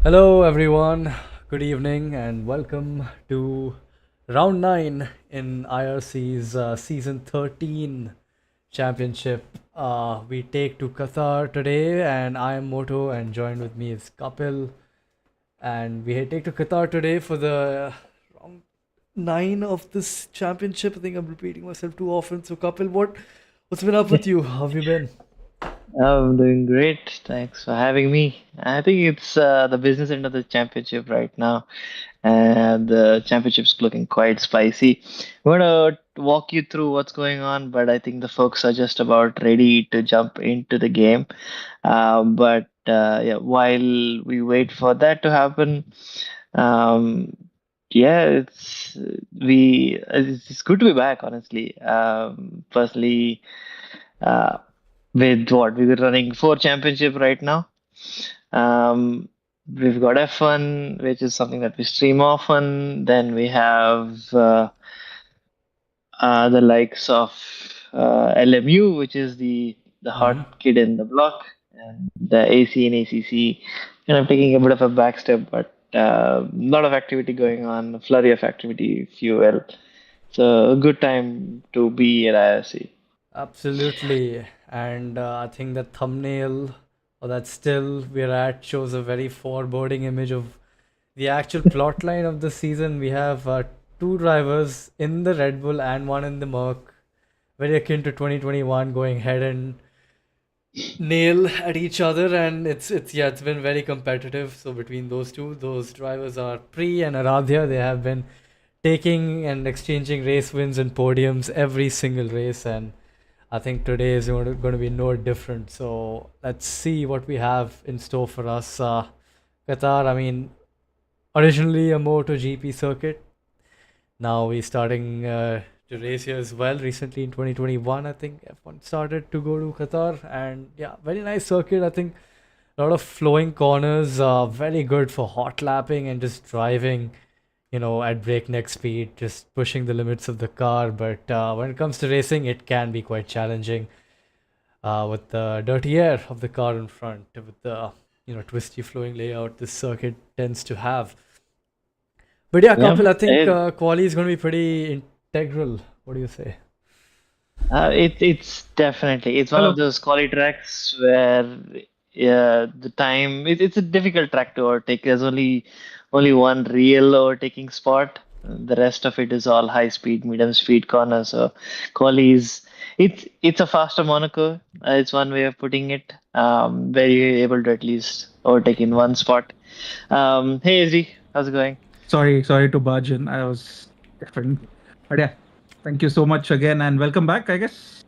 Hello, everyone. Good evening, and welcome to round 9 in IRC's season 13 championship. We take to Qatar today, and I am Moto, and joined with me is Kapil. And we take to Qatar today for the round 9 of this championship. I think I'm repeating myself too often. So, Kapil, what's been up with you? How have you been? I'm doing great. Thanks for having me. I think it's the business end of the championship right now, and the championship's looking quite spicy. I'm gonna walk you through what's going on, but I think the folks are just about ready to jump into the game. But yeah, while we wait for that to happen, um, yeah, it's good to be back, honestly. Personally. Uh, with what we're running four championship right now. Um, we've got F1, which is something that we stream often. Then we have the likes of LMU, which is the Mm-hmm. hot kid in the block, and the AC and ACC. Kind of taking a bit of a back step, but a lot of activity going on, a flurry of activity, if you will. So a good time to be at IRC. Absolutely. And I think the thumbnail or that still we're at shows a very foreboding image of the actual plot line of the season. We have two drivers in the Red Bull and one in the Merc, very akin to 2021, going head and nail at each other. And it's been very competitive. So between those drivers are Pri and Aradhya. They have been taking and exchanging race wins and podiums every single race, and I think today is going to be no different. So let's see what we have in store for us. Qatar, I mean, originally a MotoGP circuit. Now we're starting to race here as well. Recently in 2021, I think F1 started to go to Qatar, and yeah, very nice circuit. I think a lot of flowing corners, very good for hot lapping and just driving, at breakneck speed, just pushing the limits of the car. But when it comes to racing, it can be quite challenging with the dirty air of the car in front, with the twisty flowing layout this circuit tends to have. But yeah, Yeah, Kapil, I think quali is going to be pretty integral. What do you say? it's definitely it's one of Hello. those quality tracks where the time it's a difficult track to overtake. There's only one real overtaking spot. The rest of it is all high speed, medium speed corners. So quali is it's a faster Monaco. It's one way of putting it. Where you're able to at least overtake in one spot. Hey SD, how's it going? Sorry to barge in. I was different. But yeah, thank you so much again and welcome back, I guess.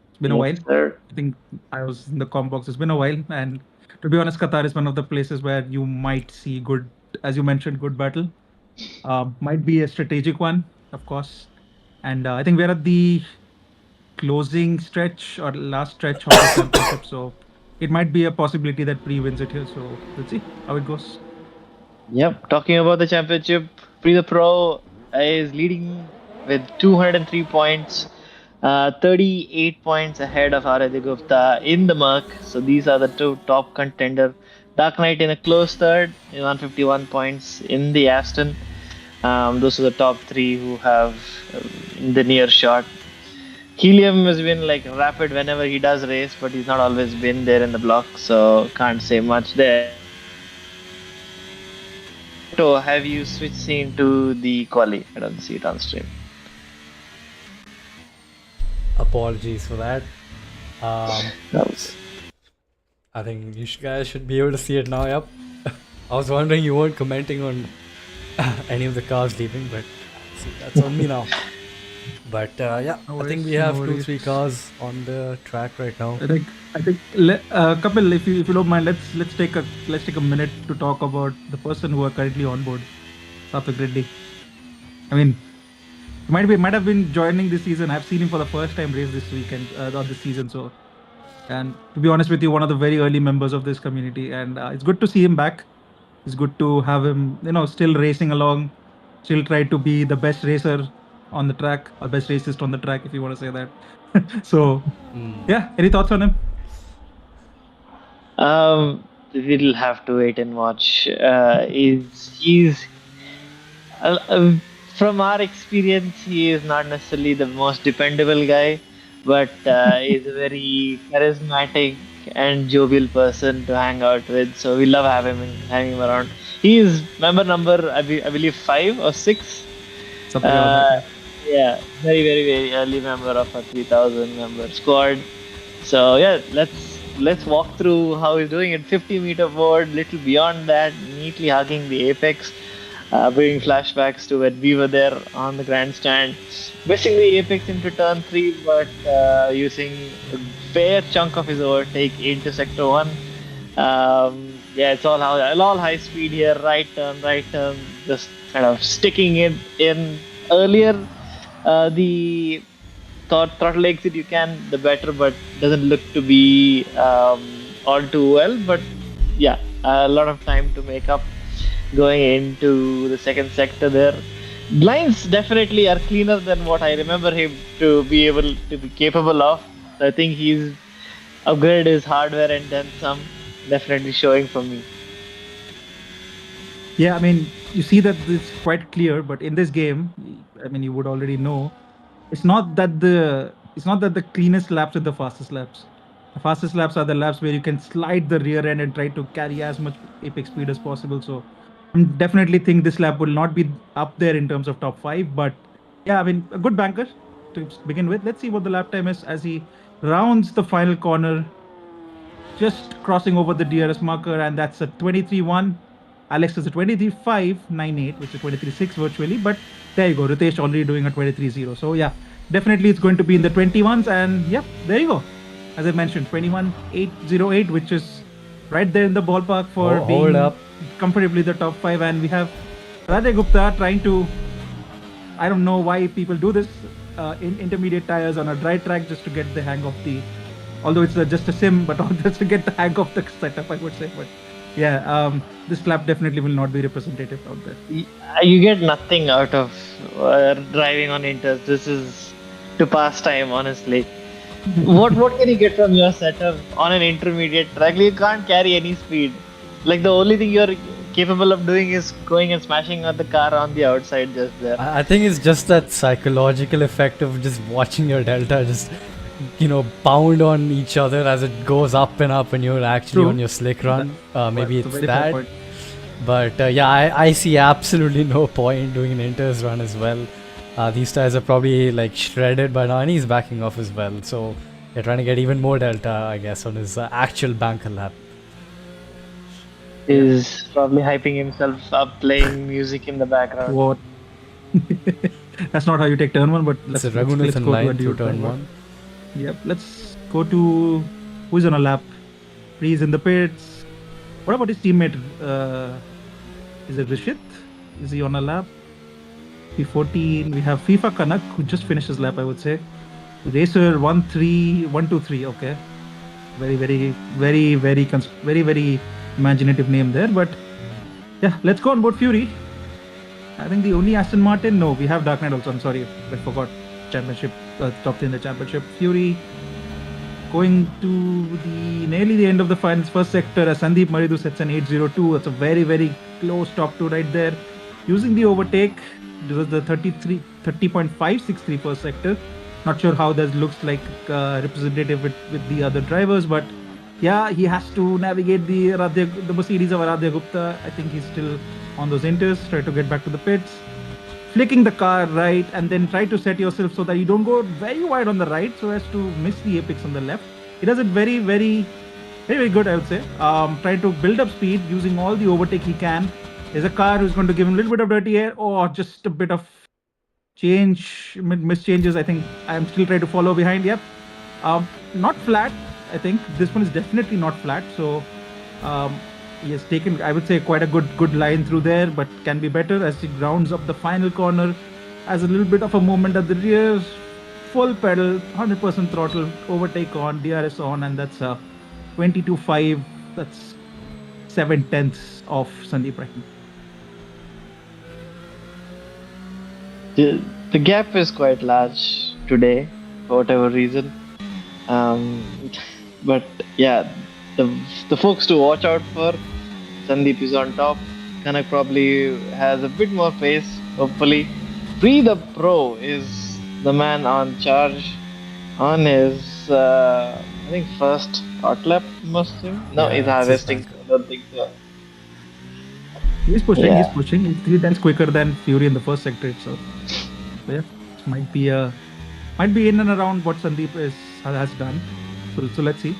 It's been a Yes, while. sir. I think I was in the com box. It's been a while. And to be honest, Qatar is one of the places where you might see good, as you mentioned, good battle. Might be a strategic one, of course. And I think we're at the closing stretch or last stretch of the championship. So it might be a possibility that Pre wins it here. So let's see how it goes. Yep, talking about the championship, Pre Pro is leading with 203 points, 38 points ahead of Aradhya Gupta in the Merc. So these are the two top contender. Dark Knight in a close third, 151 points in the Aston. Those are the top three who have in the near shot. Helium has been like rapid whenever he does race, but he's not always been there in the block, so can't say much there. So have you switched scene to the quali? I don't see it on stream. Apologies for that. Um, No. I think guys should be able to see it now. Yep. I was wondering you weren't commenting on any of the cars leaving, but see, that's on me now. But yeah, No I think worries, we no have two, worries. three cars on the track right now. I think Kapil, if you don't mind, let's take a minute to talk about the person who are currently on board, Satvik Reddy. I mean, might have been joining this season. I've seen him for the first time race this weekend or this season. So, and to be honest with you, one of the very early members of this community, and it's good to see him back. It's good to have him, still racing along, still try to be the best racer on the track or best racist on the track, if you want to say that. So, yeah, any thoughts on him? Um, we'll have to wait and watch. He's from our experience, he is not necessarily the most dependable guy, but he's a very charismatic and jovial person to hang out with. So we love having him around. He is member number, I believe, 5 or 6. Something around that. Uh, yeah, very early member of a 3,000 member squad. So yeah, let's walk through how he's doing it. 50-meter board, little beyond that, neatly hugging the apex, bringing flashbacks to when we were there on the grandstand, missing the apex into turn 3, but using a fair chunk of his overtake into sector 1. Yeah, it's all high speed here, right turn, just kind of sticking it in earlier. The throttle exit you can, the better, but doesn't look to be all too well. But yeah, a lot of time to make up going into the second sector there. Lines definitely are cleaner than what I remember him to be able to be capable of. I think he's upgraded his hardware and then some. Definitely showing for me. Yeah, I mean, you see that it's quite clear, but in this game, I mean, you would already know, it's not that the cleanest laps are the fastest laps. The fastest laps are the laps where you can slide the rear end and try to carry as much apex speed as possible. So I definitely think this lap will not be up there in terms of top 5, but yeah, I mean, a good banker to begin with. Let's see what the lap time is as he rounds the final corner, just crossing over the DRS marker, and that's a 23.1. Alex is a 23.598, which is 23.6 virtually, but there you go. Ritesh already doing a 23.0. So yeah, definitely it's going to be in the 21s, and yep, there you go. As I mentioned, 21.808, which is right there in the ballpark for Hold being up. comfortably the top 5. And we have Radhe Gupta trying to, I don't know why people do this, in intermediate tires on a dry track just to get the hang of the, although it's just a sim, but just to get the hang of the setup, I would say. But yeah, this lap definitely will not be representative out there. You get nothing out of driving on inters. This is to pass time, honestly. what can you get from your setup on an intermediate track? You can't carry any speed. Like the only thing you're capable of doing is going and smashing at the car on the outside just there. I think it's just that psychological effect of just watching your delta just, pound on each other as it goes up and up, and you're actually True. on your slick run. Maybe That's a it's very fair that. point. But yeah, I see absolutely no point doing an inters run as well. These tires are probably like shredded by now, and he's backing off as well. So you're trying to get even more delta, I guess, on his actual banker lap. Is probably hyping himself up, playing music in the background. What? That's not how you take turn 1, but It's let's a go Raghunathan to a line dual through turn 1. Yep, let's go to who's on a lap. He's in the pits. What about his teammate? Is it Rishit? Is he on a lap? P14. We have FIFA Kanak, who just finished his lap, I would say. Racer 13123. Okay, very imaginative name there. But yeah, let's go on board Fury. I think the only Aston Martin. No, we have Dark Knight also. I'm sorry, I forgot. Championship, top 3 in the championship. Fury going to nearly the end of the finals, first sector, as Sandeep Maridu sets an 8.02. It's a very close top 2 right there. Using the overtake, this was the 30.563 first sector. Not sure how that looks like representative with the other drivers, but yeah, he has to navigate the Mercedes of Aradhya Gupta. I think he's still on those inters, try to get back to the pits. Flicking the car right, and then try to set yourself so that you don't go very wide on the right so as to miss the apex on the left. He does it very good, I would say. Trying to build up speed using all the overtake he can. There's a car who's going to give him a little bit of dirty air, or just a bit of miss changes. I think I'm still trying to follow behind. Yep. Not flat. I think this one is definitely not flat. So he has taken, I would say, quite a good line through there, but can be better as he rounds up the final corner. Has a little bit of a moment at the rear, full pedal, 100% throttle, overtake on, DRS on, and that's 22.5. That's 7/10 of Sandeep Rahim. The gap is quite large today for whatever reason. But yeah, the folks to watch out for. Sandeep is on top. Kanak probably has a bit more pace, hopefully. Pre the Pro is the man on charge on his, I think, first hot lap, must him. No, he's Yeah, it's his harvesting, banker. so I don't think so. He's pushing. He's Yeah. pushing. He's 3 times quicker than Fury in the first sector itself. So yeah, this might be in and around what Sandeep has done. So let's see.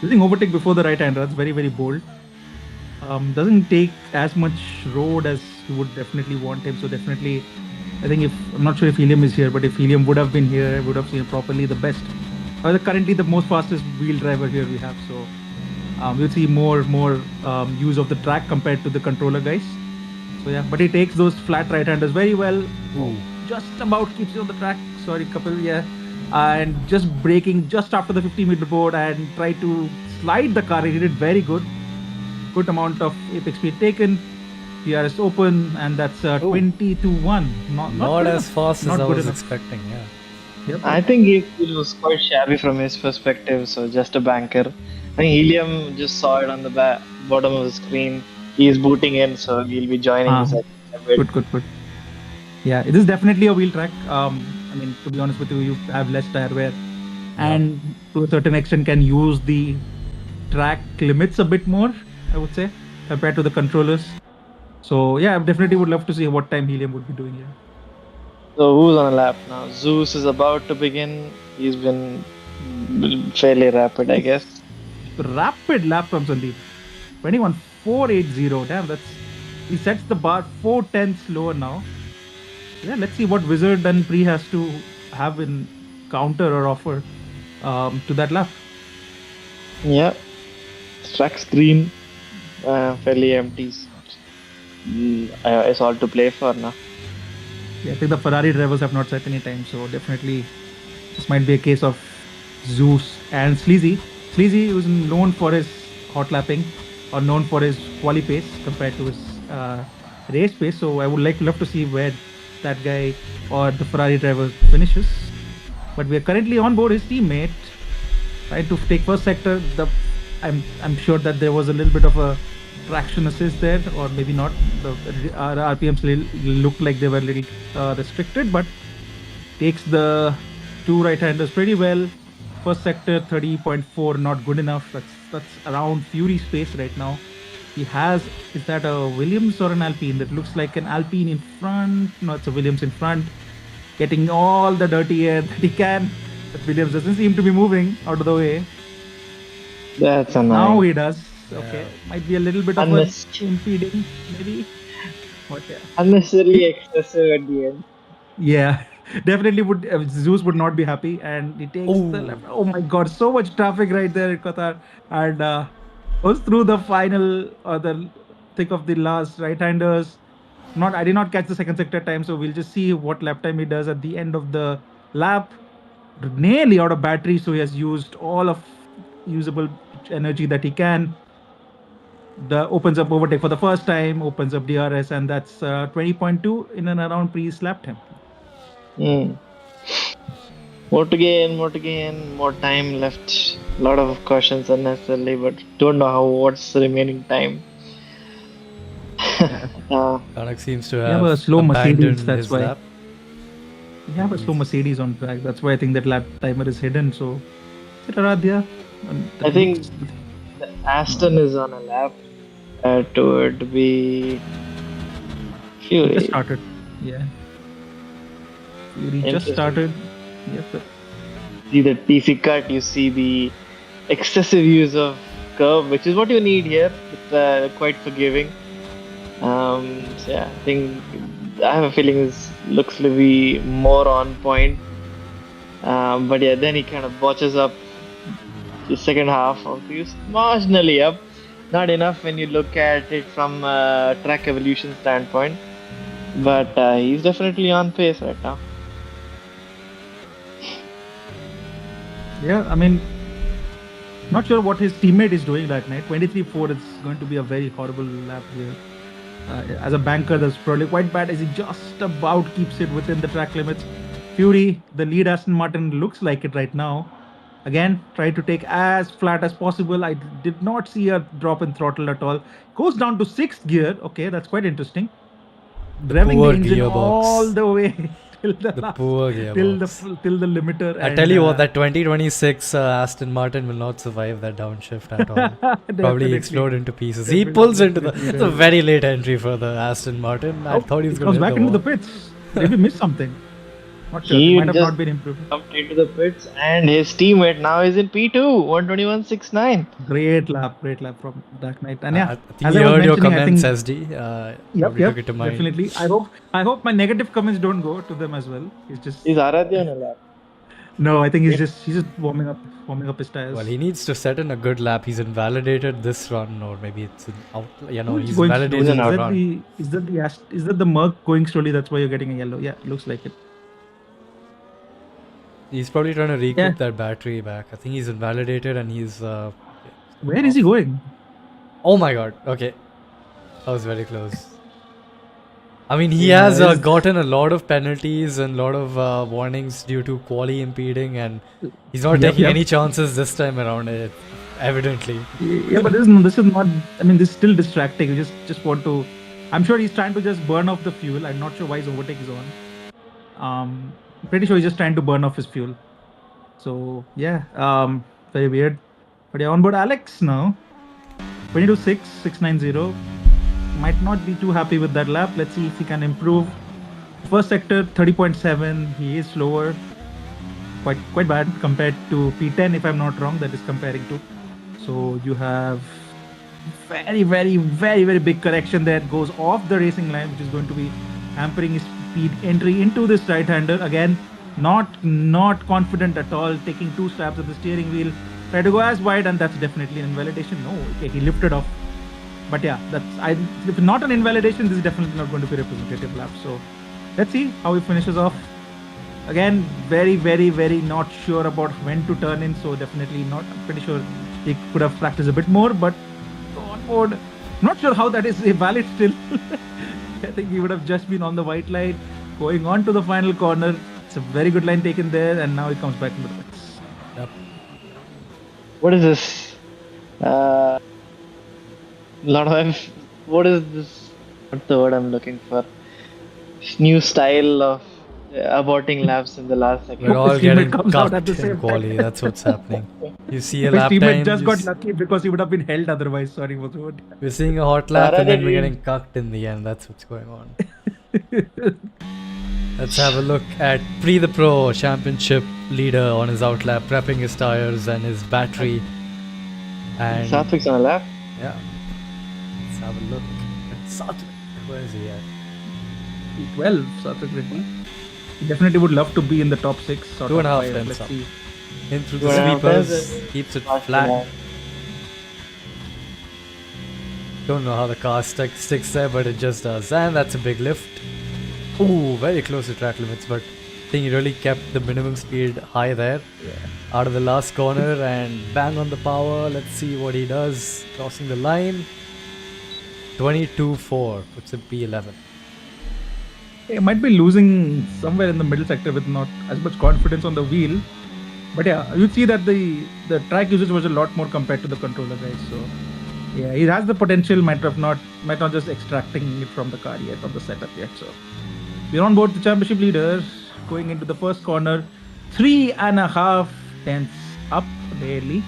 Using overtake before the right hander, that's very, very bold. Doesn't take as much road as you would definitely want him. So definitely, I think I'm not sure if Helium is here, but if Helium would have been here, I would have seen properly the best. Currently the most fastest wheel driver here we have. So we'll see more use of the track compared to the controller guys. So yeah, but he takes those flat right-handers very well. Ooh. Just about keeps it on the track. Sorry, Kapil, yeah. And just braking just after the 50-meter board and try to slide the car. He did it very good. Good amount of apex speed taken. TRS open, and that's 20 to 1. Not Not good as enough. fast as Not I good was enough. expecting. Yeah. Yep. I think it was quite shabby from his perspective, so just a banker. I think Helium just saw it on the bottom of the screen. He's booting in, so he'll be joining the second bit. Good. Yeah, it is definitely a wheel track. I mean, to be honest with you, you have less tire wear, and to a certain extent can use the track limits a bit more, I would say, compared to the controllers. So yeah, I definitely would love to see what time Helium would be doing here. So who's on a lap now? Zeus is about to begin. He's been fairly rapid, I guess. Rapid lap from Sandeep. 21.480. Damn, he sets the bar 4/10 lower now. Yeah, let's see what Wizard and Pre has to have in counter or offer to that lap. Yeah. Track screen fairly empty. It's all to play for now. Yeah, I think the Ferrari drivers have not set any time, so definitely this might be a case of Zeus and Sleazy. Sleazy was known for his hot lapping or known for his quali pace compared to his race pace. So I would love to see where that guy or the Ferrari driver finishes. But we are currently on board his teammate, trying to take first sector. I'm sure that there was a little bit of a traction assist there, or maybe not. Our RPMs looked like they were a little restricted, but takes the two right-handers pretty well. First sector 30.4, not good enough. That's around Fury's pace right now. Is that a Williams or an Alpine? That looks like an Alpine in front. No, it's a Williams in front, getting all the dirty air that he can. But Williams doesn't seem to be moving out of the way. That's a Now nice. he does. Okay, might be a little bit of impeding, maybe. But yeah. Unnecessarily excessive at the end. Yeah, definitely would. Zeus would not be happy, and he takes the left. Oh my God, so much traffic right there in Qatar, and goes through the final or the thick of the last right-handers. I did not catch the second sector time, so we'll just see what lap time he does at the end of the lap. Nearly out of battery, so he has used all of usable energy that he can. Opens up overtake for the first time, opens up DRS, and that's 20.2 in and around pre-slapped him. More to gain, more time left. A lot of cautions unnecessarily, but don't know what's the remaining time. Kanak seems to have have a slow abandoned Mercedes, that's his why. lap. We have a slow Mercedes on track. That's why I think that lap timer is hidden. So, Aradhya. I think the Aston is on a lap. It would be Fury. Just started. Yeah. Fury just started. Yes, sir. See the TC cut, you see the excessive use of curve, which is what you need here. It's quite forgiving. So yeah, I have a feeling this looks to be more on point. But yeah, then he kind of botches up the second half of the marginally up. Not enough when you look at it from a track evolution standpoint. But he's definitely on pace right now. Yeah, I mean, not sure what his teammate is doing that night. 23.4 is going to be a very horrible lap here. As a banker, that's probably quite bad as he just about keeps it within the track limits. Fury, the lead Aston Martin, looks like it right now. Again, try to take as flat as possible. I did not see a drop in throttle at all. Goes down to 6th gear. Okay, that's quite interesting. The Revving the poor engine all gearbox. the way till the The last, poor till the gearbox. till the limiter. I tell you what, that 2026 Aston Martin will not survive that downshift at all. Probably explode into pieces. He pulls into the. It's a very late entry for the Aston Martin. I thought he was He going to comes hit back the into the wall. pits. Did we miss something? Not sure. He He might have just not been improved. jumped into the pits, and his teammate now is in P2, 121.69. Great lap from Dark Knight. And yeah, I think as he I was heard your mentioning, I comments, think SD. yep, Probably took it to mind. definitely. I hope my negative comments don't go to them as well. He's just Is Aradhya on a lap? no. I think he's just warming up his tires. Well, he needs to set in a good lap. He's invalidated this run, or maybe it's an out. Oh, it's He's going invalidated slowly. this run. Is that the Merc going slowly? That's why you're getting a yellow. Yeah, looks like it. He's probably trying to recoup that battery back. I think he's invalidated and he's. Where is he going? Oh my god. Okay. That was very close. I mean, he has gotten a lot of penalties and a lot of warnings due to quali impeding, and he's not taking any chances this time around. Evidently. Yeah, but this is not. I mean, this is still distracting. You just want to. I'm sure he's trying to just burn off the fuel. I'm not sure why his overtake is on. Pretty sure he's just trying to burn off his fuel. So yeah, very weird. But yeah, on board Alex now. 22.690. Might not be too happy with that lap. Let's see if he can improve. First sector 30.7. He is slower. Quite bad compared to P10, if I'm not wrong. That is comparing to. So you have very big correction that goes off the racing line, which is going to be hampering his speed entry into this right-hander. Again, not confident at all, taking 2 stabs at the steering wheel. Try to go as wide, and that's definitely an invalidation. No, okay, he lifted off. But yeah, if not an invalidation, this is definitely not going to be a representative lap. So let's see how he finishes off. Again, very not sure about when to turn in. So definitely not. I'm pretty sure he could have practiced a bit more, but on board, not sure how that is valid still. I think he would have just been on the white line, going on to the final corner. It's a very good line taken there, and now he comes back into the pits. Yep. What is this? What is this? What's the word I'm looking for? New style of aborting laps in the last second. We're all getting cucked in quali. That's what's happening. You see a lap time. His teammate just got lucky because he would have been held otherwise. Sorry for the word. We're seeing a hot lap and then we're getting cucked in the end. That's what's going on. Let's have a look at the Pro Championship leader on his outlap, prepping his tires and his battery. And Satvik's on a lap? Yeah. Let's have a look at Satvik. Where is he at? P12, Satvik Reddy. He definitely would love to be in the top 6 or 2.5 top 5. tenths up. See. In through the sweepers, keeps it flat. Don't know how the car sticks there, but it just does. And that's a big lift. Ooh, very close to track limits, but I think he really kept the minimum speed high there. Yeah. Out of the last corner and bang on the power. Let's see what he does. Crossing the line. 22.4 puts him P11. He might be losing somewhere in the middle sector with not as much confidence on the wheel. But yeah, you'd see that the track usage was a lot more compared to the controller guys. So yeah, he has the potential, might not just extracting it from the car yet, from the setup yet. So we're on board the championship leader, going into the first corner, 3.5 tenths up barely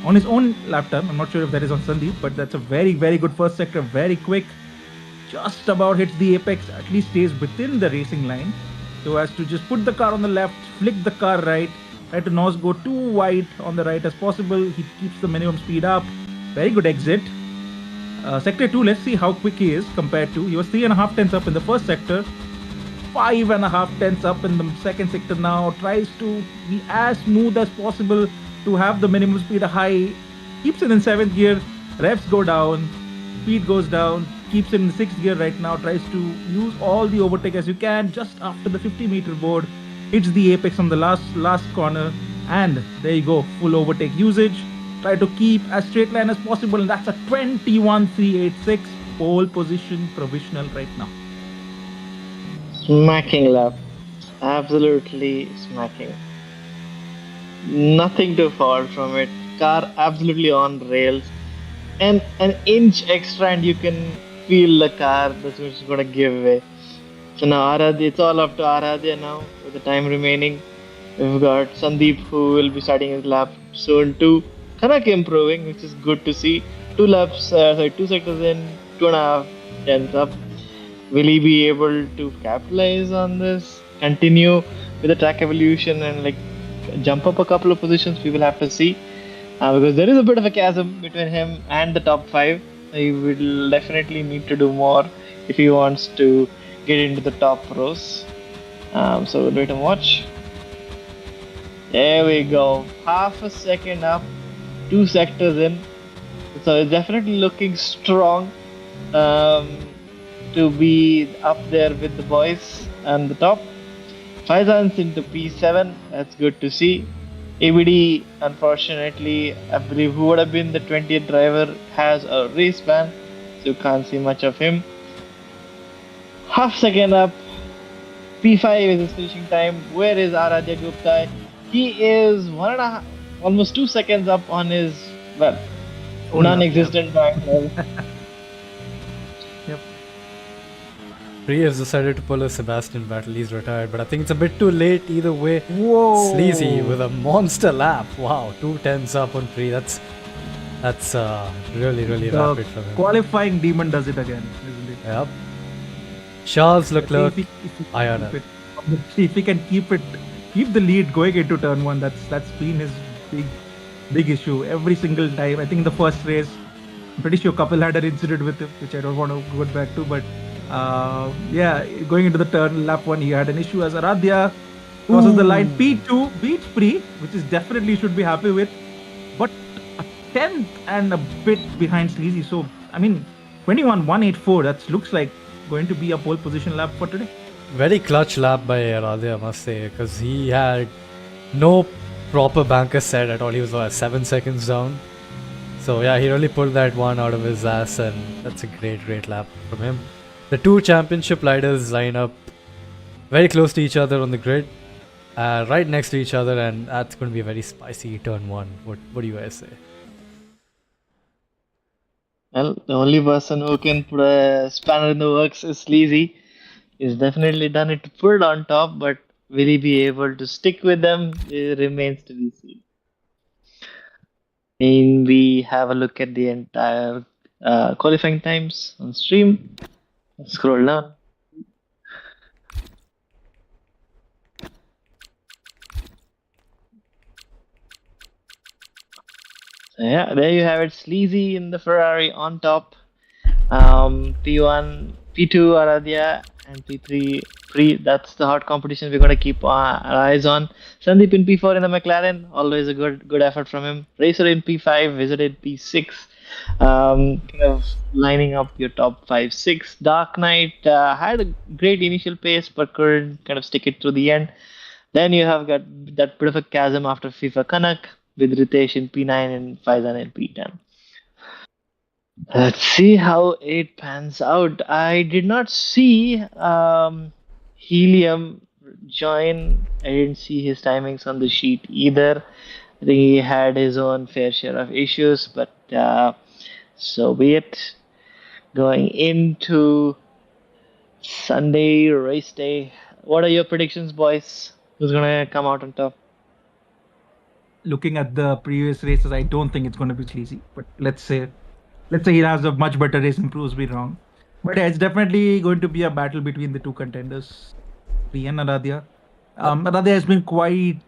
on his own lap time. I'm not sure if that is on Sandeep, but that's a very good first sector, very quick. Just about hits the apex, at least stays within the racing line. So as to just put the car on the left, flick the car right, try to not go too wide on the right as possible. He keeps the minimum speed up. Very good exit. Sector 2, let's see how quick he is compared to. He was 3.5 tenths up in the first sector. 5.5 tenths up in the second sector now. Tries to be as smooth as possible to have the minimum speed high. Keeps it in 7th gear. Revs go down. Speed goes down. Keeps it in 6th gear right now. Tries to use all the overtake as you can. Just after the 50-meter board. Hits the apex on the last corner. And there you go. Full overtake usage. Try to keep as straight line as possible. And that's a 21.386 pole position provisional right now. Smacking lap. Absolutely smacking. Nothing to fault from it. Car absolutely on rails. And an inch extra, and you can feel the car that's just gonna give way. So now Aradhya, it's all up to Aradhya now with the time remaining. We've got Sandeep who will be starting his lap soon too. Kanak improving, which is good to see. 2 sectors in, 2.5 tenths up. Will he be able to capitalize on this? Continue with the track evolution and like jump up a couple of positions? We will have to see. Because there is a bit of a chasm between him and the top five. He will definitely need to do more if he wants to get into the top rows. So we'll wait and watch. There we go. Half a second up, 2 sectors in. So it's definitely looking strong to be up there with the boys and the top. Faizan's into P7. That's good to see. ABD, unfortunately, I believe who would have been the 20th driver has a race ban, so you can't see much of him. Half second up, P5 is his finishing time. Where is Aradhya Gupta? He is 1.5, almost 2 seconds up on his, well, non-existent back level. Yep. Pri has decided to pull a Sebastian battle. He's retired, but I think it's a bit too late either way. Whoa. Sleazy with a monster lap. Wow, 2 tenths up on Pri. That's really rapid from him. Qualifying demon does it again, isn't it? Yep. Charles Leclerc, If IRL. he can keep the lead going into turn one, that's been his big issue every single time. I think in the first race, I'm pretty sure Kapil had an incident with him, which I don't want to go back to, but yeah, going into the turn lap one, he had an issue as Aradhya crosses the line. P2 beats Pri, which is definitely should be happy with, but a 10th and a bit behind Sleazy. So I mean, 21.184. That looks like going to be a pole position lap for today. Very clutch lap by Aradhya, I must say, because he had no proper banker set at all. He was 7 seconds down. So yeah, he really pulled that one out of his ass, and that's a great lap from him. The two championship leaders line up very close to each other on the grid, right next to each other, and that's going to be a very spicy turn one. What do you guys say? Well, the only person who can put a spanner in the works is Sleazy. He's definitely done it to put it on top, but will he be able to stick with them? It remains to be seen. And we have a look at the entire qualifying times on stream. Scroll down. So yeah, there you have it. Sleazy in the Ferrari on top. P1, P2 Aradhya, and P3 Pri. That's the hot competition we're gonna keep our eyes on. Sandeep in P4 in the McLaren, always a good effort from him. Racer in P5, visited P6. Kind of lining up your top 5, 6. Dark Knight had a great initial pace, but couldn't kind of stick it through the end. Then you have got that bit of a chasm after FIFA Kanak with Ritesh in P9 and Faizan in P10. Let's see how it pans out. I did not see Helium join. I didn't see his timings on the sheet either. I think he had his own fair share of issues, but so be it. Going into Sunday race day, what are your predictions, boys? Who's gonna come out on top? Looking at the previous races, I don't think it's going to be Sleazy. But let's say he has a much better race and proves me wrong. But yeah, it's definitely going to be a battle between the two contenders, Pri and Aradhya. Aradhya has been quite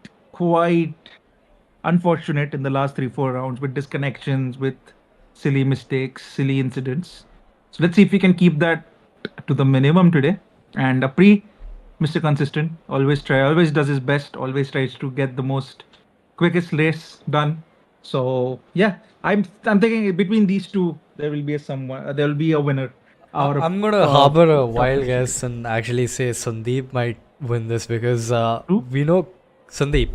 unfortunate in the last 3-4 rounds with disconnections, with silly mistakes, silly incidents. So let's see if we can keep that to the minimum today. And Pri, Mr. Consistent, always does his best, always tries to get the most quickest race done. So yeah, I'm thinking between these two there will be a winner. I'm gonna harbor a wild guess and actually say Sandeep might win this because we know Sandeep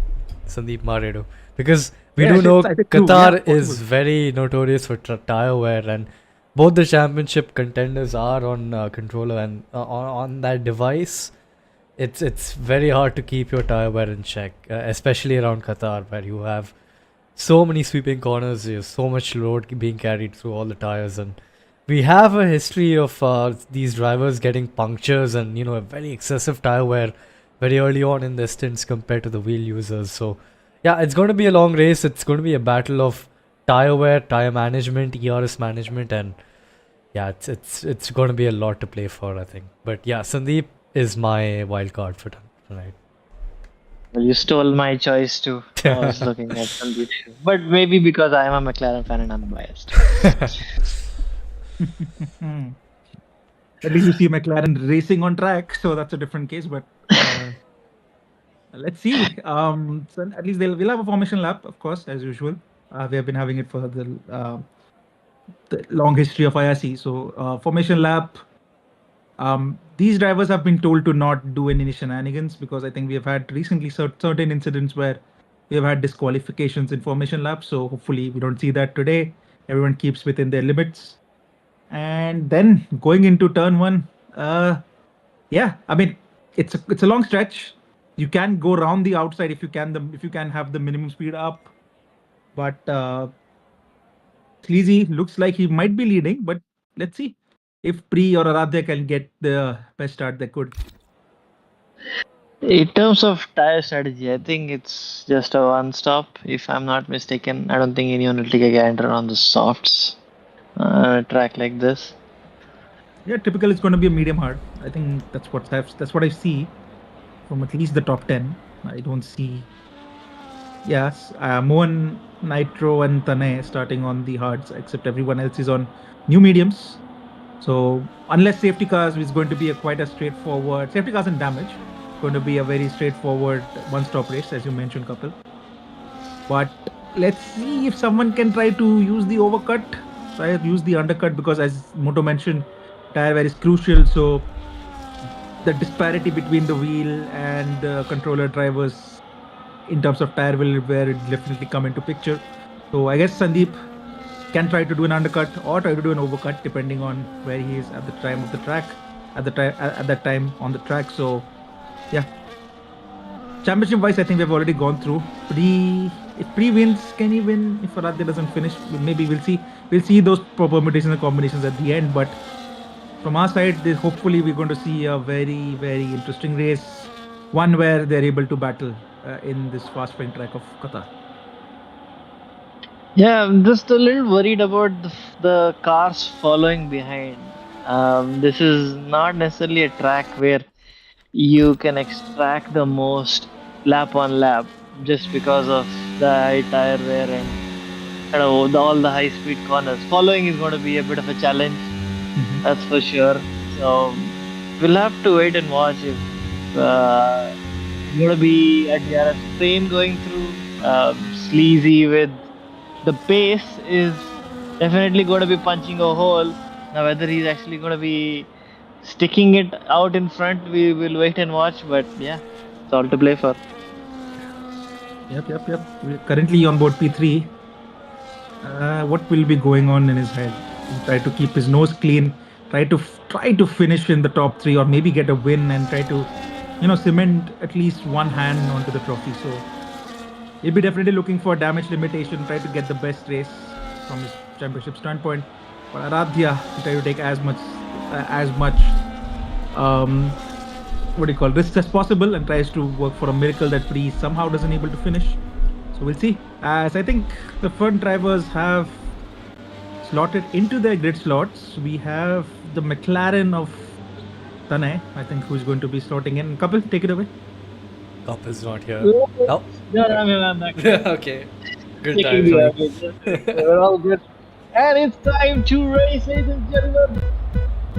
Maredo, because we do know Qatar is very notorious for tire wear, and both the championship contenders are on controller, and on that device it's very hard to keep your tire wear in check, especially around Qatar, where you have so many sweeping corners, there's so much load being carried through all the tires, and we have a history of these drivers getting punctures and a very excessive tire wear very early on in their stints compared to the wheel users. So yeah, it's going to be a long race. It's going to be a battle of tire wear, tire management, ERS management, and yeah, it's going to be a lot to play for, I think. But yeah, Sandeep is my wild card for tonight. Well, you stole my choice too. I was looking at Sandeep, but maybe because I am a McLaren fan and I'm biased. At least you see McLaren racing on track, so that's a different case. But let's see. So at least we'll have a formation lap, of course, as usual. We have been having it for the long history of IRC. So formation lap. These drivers have been told to not do any shenanigans because I think we have had recently certain incidents where we have had disqualifications in formation laps. So hopefully we don't see that today. Everyone keeps within their limits. And then going into turn one, yeah, I mean it's a long stretch. You can go around the outside if you can have the minimum speed up, but Sleazy looks like he might be leading. But let's see if Pri or Aradhya can get the best start they could. In terms of tire strategy, I think it's just a one stop. If I'm not mistaken, I don't think anyone will take a gander on the softs track like this. Yeah, typical it's going to be a medium hard. I think that's what I see from at least the top 10. I don't see. Yes, Mohan, Nitro, and Tane starting on the hards, except everyone else is on new mediums. So unless safety cars is going to be quite a straightforward safety cars and damage, going to be a very straightforward one-stop race, as you mentioned, Kapil. But let's see if someone can try to use the overcut, use the undercut, because as Moto mentioned, tire wear is crucial. So the disparity between the wheel and the controller drivers in terms of tire wear definitely come into picture. So I guess Sandeep can try to do an undercut or try to do an overcut depending on where he is at the time of the track, at that time on the track. So yeah, championship wise, I think we've already gone through. If Pri wins, can he win? If Aradhya doesn't finish, maybe we'll see those permutations and combinations at the end. But from our side, hopefully we're going to see a very, very interesting race, one where they're able to battle in this fast sprint track of Qatar. Yeah, I'm just a little worried about the cars following behind. This is not necessarily a track where you can extract the most lap on lap just because of the high tire wear and all the high speed corners. Following is going to be a bit of a challenge, that's for sure. So we'll have to wait and watch if going to be a DRS train going through. Sleazy with the pace is definitely going to be punching a hole. Now whether he's actually going to be sticking it out in front, we will wait and watch. But yeah, it's all to play for. Yep. We're currently on board P3. What will be going on in his head? He'll try to keep his nose clean. Try to finish in the top 3, or maybe get a win and try to, cement at least one hand onto the trophy. So he'll be definitely looking for damage limitation. Try to get the best race from his championship standpoint. But Aradhya will try to take as much risks as possible, and tries to work for a miracle that Pri somehow doesn't able to finish. So we'll see. As I think the front drivers have slotted into their grid slots, we have the McLaren of Tane, I think, who's going to be slotting in. Kapil, take it away. Kapil's not here. Oh. I'm back. Okay. Good time. We're all good. And it's time to race, ladies and gentlemen.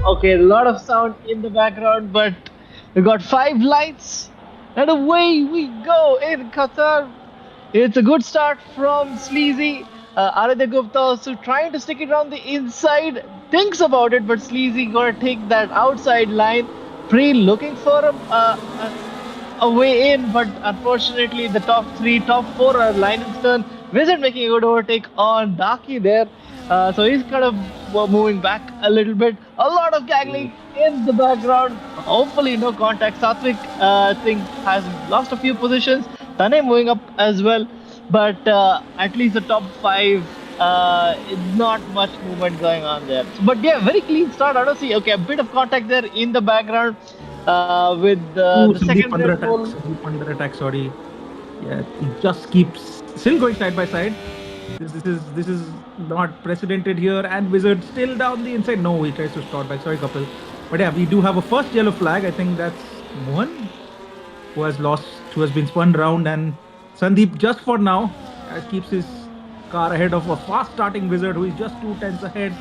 Okay, a lot of sound in the background, but we got 5 lights, and away we go in Qatar. It's a good start from Sleazy. Aradhya Gupta also trying to stick it on the inside. Thinks about it, but Sleazy gonna take that outside line. Pri looking for a way in, but unfortunately the top 4 are line and stern. Wizard making a good overtake on Daki there. So he's kind of moving back a little bit. A lot of gangling in the background. Hopefully, no contact. Satvik, I think, has lost a few positions. Tane moving up as well. But at least the top five, not much movement going on there. But yeah, very clean start. I don't see. Okay, a bit of contact there in the background with Ooh, the Sandeep second under Red attack. Bull. Sandeep under attack. Sorry. Yeah, he just keeps still going side by side. This is not precedented here, and Wizard still down the inside. No, he tries to start back. Sorry, couple. But yeah, we do have a first yellow flag. I think that's Mohan who has lost, who has been spun round, and Sandeep just for now keeps his car ahead of a fast starting Wizard who is just 2 tenths ahead.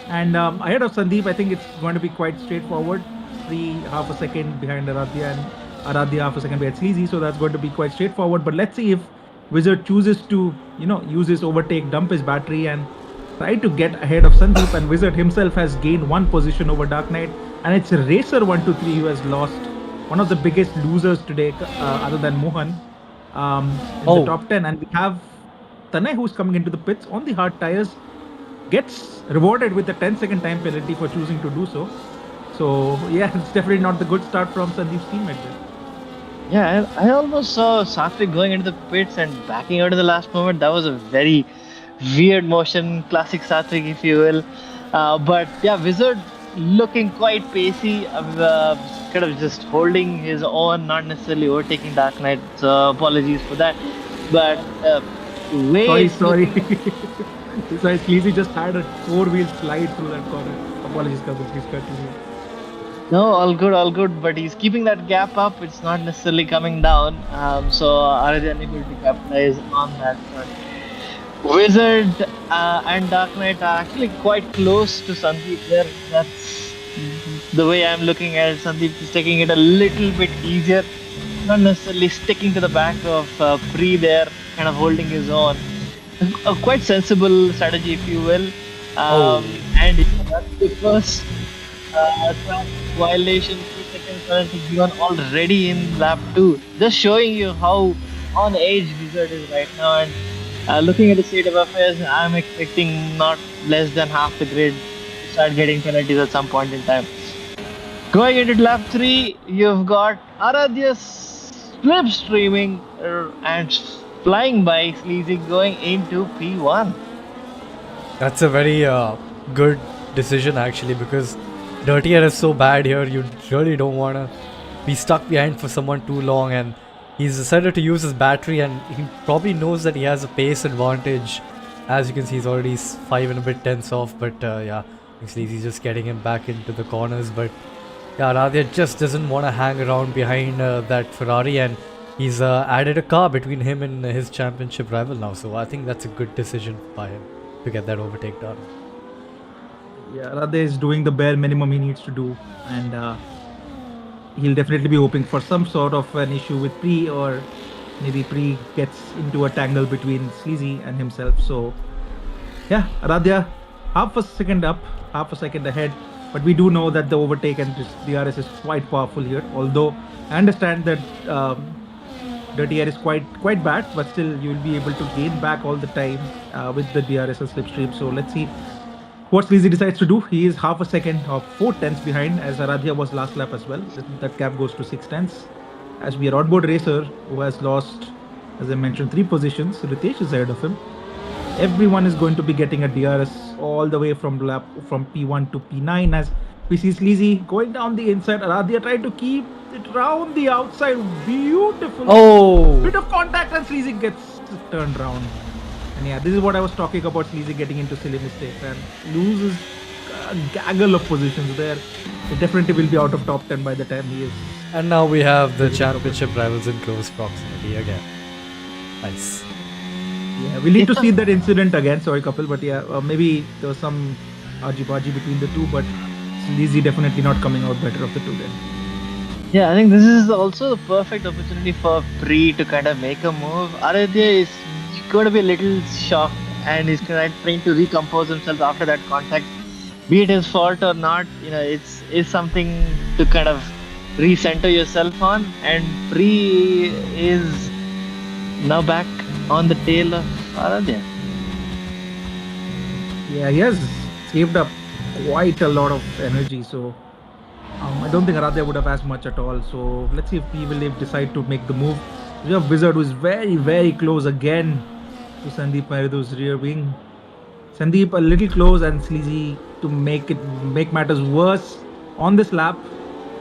And ahead of Sandeep, I think it's going to be quite straightforward. Three half a second behind Aradhya, and Aradhya half a second behind Sleazy. So that's going to be quite straightforward. But let's see if Wizard chooses to, use his overtake, dump his battery, and try to get ahead of Sandeep. And Wizard himself has gained one position over Dark Knight. And it's Racer 123 who has lost, one of the biggest losers today, other than Mohan, in the top 10. And we have Tanay who's coming into the pits on the hard tires, gets rewarded with a 10-second time penalty for choosing to do so. So yeah, it's definitely not the good start from Sandeep's teammate there. Yeah, I almost saw Satvik going into the pits and backing out in the last moment. That was a very weird motion, classic Satvik, if you will. But yeah, Wizard looking quite pacey, kind of just holding his own, not necessarily overtaking Dark Knight. So apologies for that. But way Sorry, it's sorry. looking- Sorry, Sleazy just had a 4-wheel slide through that corner. Apologies, couple. Please continue. No, all good, all good. But he's keeping that gap up. It's not necessarily coming down. So Aradhya unable to capitalize on that front. Wizard and Dark Knight are actually quite close to Sandeep there. That's the way I'm looking at it. Sandeep is taking it a little bit easier, not necessarily sticking to the back of Pre there, kind of holding his own. A quite sensible strategy, if you will. And that's the first track violation, 3 seconds penalty given already in lap 2. Just showing you how on edge Wizard is right now. And looking at the state of affairs, I'm expecting not less than half the grid to start getting penalties at some point in time. Going into lap 3, you've got Aradhya slipstreaming and flying by Sleazy going into P1. That's a very good decision actually, because Dirty Air is so bad here. You really don't want to be stuck behind for someone too long, and he's decided to use his battery, and he probably knows that he has a pace advantage. As you can see, he's already 5 and a bit tenths off, but yeah, he's just getting him back into the corners. But yeah, Radhya just doesn't want to hang around behind that Ferrari, and he's added a car between him and his championship rival now. So I think that's a good decision by him to get that overtake done. Yeah, Radhe is doing the bare minimum he needs to do, and he'll definitely be hoping for some sort of an issue with Pre, or maybe Pre gets into a tangle between Sleazy and himself. So yeah, Radhya half a second up, half a second ahead, but we do know that the overtake and this DRS is quite powerful here. Although I understand that Dirty Air is quite bad, but still you will be able to gain back all the time with the DRS and slipstream. So let's see what Sleazy decides to do. He is half a second or 4 tenths behind, as Aradhya was last lap as well. That gap goes to 6 tenths. As we are onboard Racer, who has lost, as I mentioned, 3 positions. Ritesh is ahead of him. Everyone is going to be getting a DRS all the way from P1 to P9, as we see Sleazy going down the inside. Aradhya trying to keep it round the outside. Beautiful. Bit of contact, and Sleazy gets turned round. And yeah, this is what I was talking about, Sleazy getting into silly mistakes and loses a gaggle of positions there. It definitely will be out of top 10 by the time he is. And now we have the championship rivals in close proximity again. Nice. Yeah, we need to see that incident again. Sorry, couple, but yeah, maybe there was some argy-bargy between the two, but Sleazy definitely not coming out better of the two then. Yeah, I think this is also the perfect opportunity for Pre to kind of make a move. Aradhya is going to be a little shocked, and he's trying to recompose himself after that contact. Be it his fault or not, it's something to kind of recenter yourself on. And Pre is now back on the tail of Aradhya. Yeah, he has saved up quite a lot of energy. So I don't think Aradhya would have asked much at all. So let's see if he will decide to make the move. We have Wizard, who is very, very close again to Sandeep Maridu's rear wing. Sandeep a little close, and Sleazy, to make matters worse on this lap,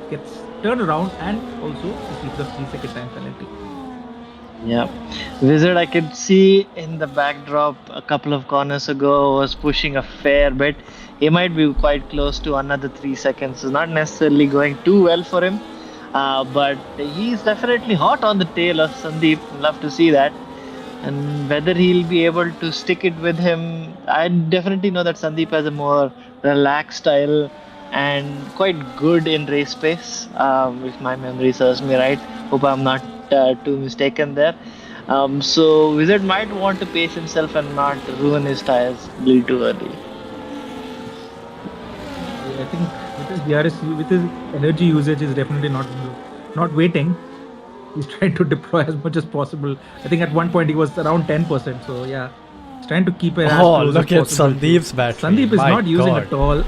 gets turned around and also receives the 3-second time penalty. Yeah, Wizard, I could see in the backdrop a couple of corners ago was pushing a fair bit. He might be quite close to another 3 seconds. It's not necessarily going too well for him, but he's definitely hot on the tail of Sandeep. Love to see that. And whether he'll be able to stick it with him, I definitely know that Sandeep has a more relaxed style and quite good in race pace, if my memory serves me right. Hope I'm not too mistaken there. So Wizard might want to pace himself and not ruin his tires a little too early. I think with his DRS, with his energy usage, is definitely not waiting. He's trying to deploy as much as possible. I think at one point he was around 10%. So yeah, he's trying to keep it as Oh, close look as at possible. Sandeep's battery. Sandeep is My not using God. at all.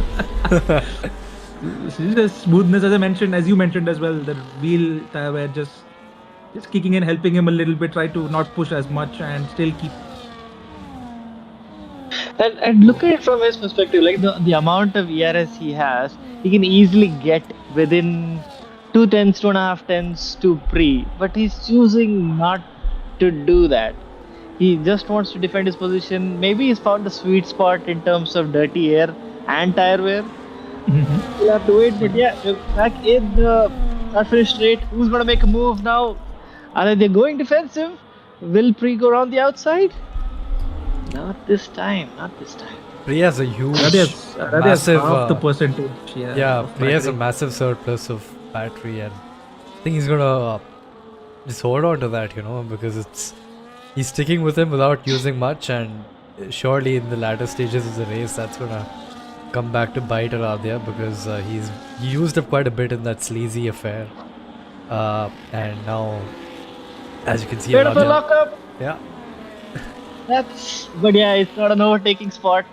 This is the smoothness, as you mentioned as well, the wheel tire wear just kicking in, helping him a little bit, try to not push as much and still keep. And look at it from his perspective, like the amount of ERS he has, he can easily get within 2 tenths, 2.5 tenths to pre, but he's choosing not to do that. He just wants to defend his position. Maybe he's found the sweet spot in terms of dirty air and tire wear. We'll have to wait, but yeah, we're back in the start finish straight. Who's gonna make a move now? Are they going defensive? Will Pre go around the outside? Not this time. Not this time. Pri has a huge, Radha's massive. half the percentage. Yeah, of Pri has a battery. massive surplus of battery, and I think he's gonna just hold on to that, because he's sticking with him without using much, and surely in the latter stages of the race, that's gonna come back to bite Aradhya, because he used up quite a bit in that sleazy affair, and now, as you can see, Bit of a Aradhya, lockup. yeah. But yeah, it's not an overtaking spot.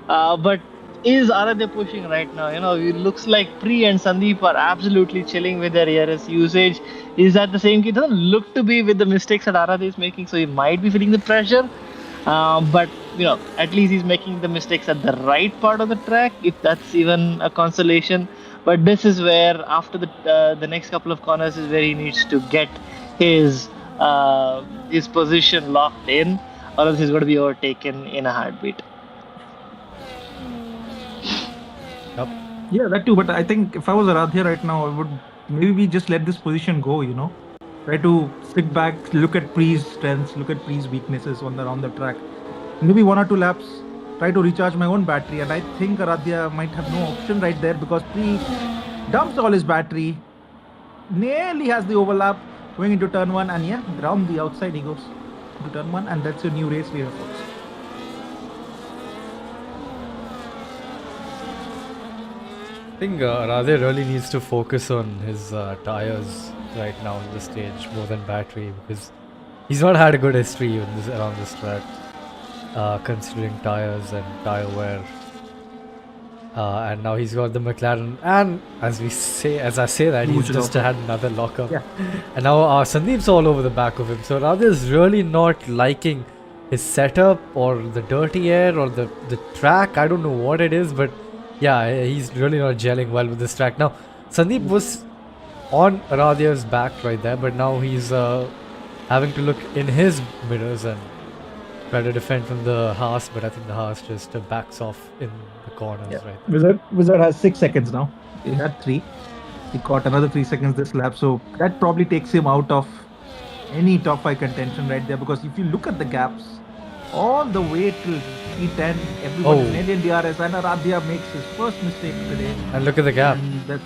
But is Aradhya pushing right now? It looks like Pri and Sandeep are absolutely chilling with their ERS usage. Is that the same? It doesn't look to be with the mistakes that Aradhya is making, so he might be feeling the pressure. But at least he's making the mistakes at the right part of the track, if that's even a consolation. But this is where, after the next couple of corners, is where he needs to get his position locked in, or else he's going to be overtaken in a heartbeat. Yep. Yeah, that too. But I think if I was Aradhya right now, I would maybe just let this position go. Try to sit back, look at Pri's strengths, look at Pri's weaknesses around the track. Maybe 1 or 2 laps, try to recharge my own battery. And I think Aradhya might have no option right there, because Pri dumps all his battery, nearly has the overlap going into turn 1, and yeah, around the outside he goes into turn 1, and that's a new race leader, folks. I think Radhe really needs to focus on his tires right now on this stage more than battery, because he's not had a good history around this track, considering tires and tire wear. And now he's got the McLaren, and as I say that, he's just had another lockup. Yeah. And now Sandeep's all over the back of him. So Radhe is really not liking his setup or the dirty air or the track. I don't know what it is, but yeah, he's really not gelling well with this track. Now, Sandeep was on Aradhya's back right there, but now he's having to look in his mirrors and try to defend from the Haas, but I think the Haas just backs off in the corners right. Wizard has 6 seconds now. He had 3. He caught another 3 seconds this lap, so that probably takes him out of any top 5 contention right there, because if you look at the gaps, all the way till P10, everybody in Indian DRS, and Aradhya makes his first mistake today. And look at the gap. And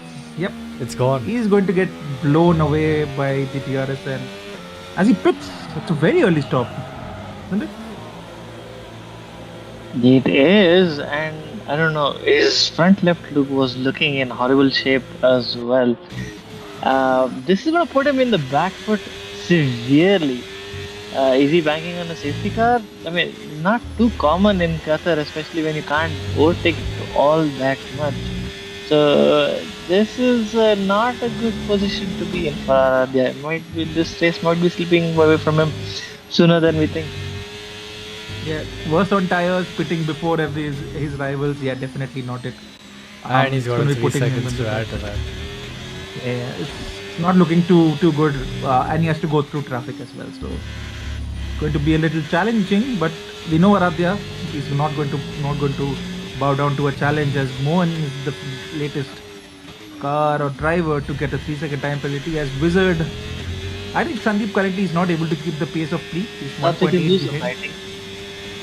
it's gone. He's going to get blown away by the DRS, and as he pits, it's a very early stop, isn't it? It is, and I don't know, his front left loop was looking in horrible shape as well. This is going to put him in the back foot severely. Is he banking on a safety car? I mean, it's not too common in Qatar, especially when you can't overtake all that much. So this is not a good position to be in for Aradhya. This race might be slipping away from him sooner than we think. Yeah, worse on tires, pitting before his rivals. Yeah, definitely not it. And he's it's got gonna a be 3 putting him seconds in to the add back. to that. Yeah, it's not looking too good, and he has to go through traffic as well. So going to be a little challenging, but we know Aradhya is not going to bow down to a challenge, as Mohan is the latest car or driver to get a 3-second time penalty. As Wizard, I think Sandeep currently is not able to keep the pace of Preet. He's That's because 1.8 Zeus are behind. fighting.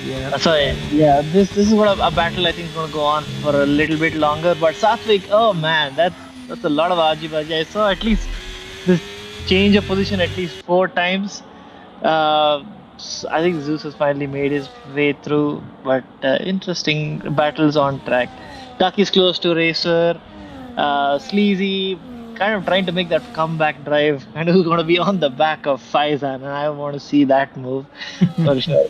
Yeah. So yeah, this is what a battle I think is gonna go on for a little bit longer. But Satvik, oh man, that's a lot of argy-bargy. I saw at least this change of position at least 4 times. I think Zeus has finally made his way through, but interesting battles on track. Duck is close to Racer. Sleazy kind of trying to make that comeback drive, and who's going to be on the back of Faizan, and I want to see that move for sure.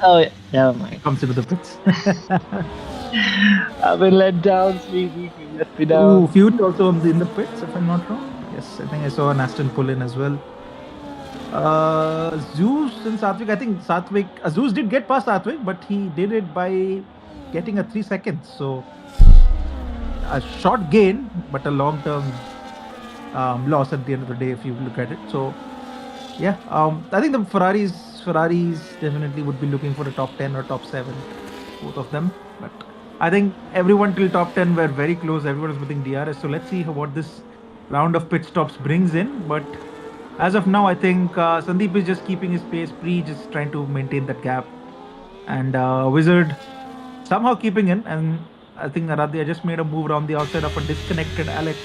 Oh, yeah, never mind. Comes into the pits. I've been let down, Sleazy. You let me Ooh, down. Fury also in the pits, if I'm not wrong. Yes, I think I saw an Aston pull in as well. Zeus and Satvik, I think Zeus did get past Satvik, but he did it by getting a 3 seconds. So a short gain, but a long term loss at the end of the day if you look at it. So yeah, I think the Ferraris definitely would be looking for a top 10 or top 7, both of them. But I think everyone till top 10 were very close. Everyone was within DRS. So let's see what this round of pit stops brings in. But as of now, I think Sandeep is just keeping his pace. Pre just trying to maintain that gap, and Wizard somehow keeping in. And I think Aradhya just made a move around the outside of a disconnected Alex.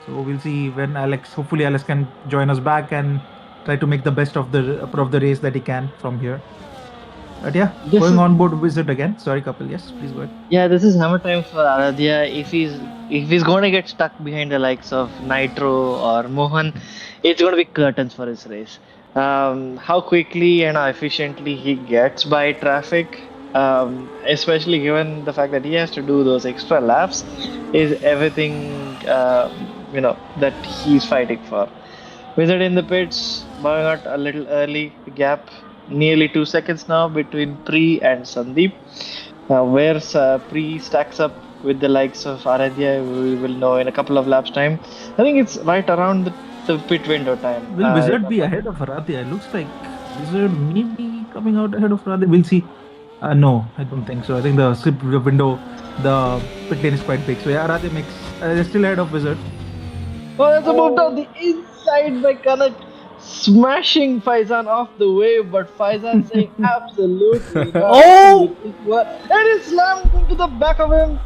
So we'll see when hopefully Alex can join us back and try to make the best of the race that he can from here. But yeah, going on board Wizard again. Sorry, Kapil. Yes, please go ahead. Yeah, this is hammer time for Aradhya. If he's going to get stuck behind the likes of Nitro or Mohan, it's going to be curtains for his race. How quickly and how efficiently he gets by traffic, especially given the fact that he has to do those extra laps, is everything that he's fighting for. Wizard in the pits, bowing out a little early, gap nearly 2 seconds now between Pri and Sandeep. Where Pri stacks up with the likes of Aradhya, we will know in a couple of laps' time. I think it's right around the pit window time. Will Wizard be ahead of Aradhya? It looks like Wizard may be coming out ahead of Aradhya. We'll see. No, I don't think so. I think the slip window, the pit lane is quite big. So yeah, Aradhya makes they're still ahead of Wizard. Oh, that's a move down the inside by Kanak, smashing Faizan off the wave, but Faizan saying absolutely not. Oh! And it slammed into the back of him.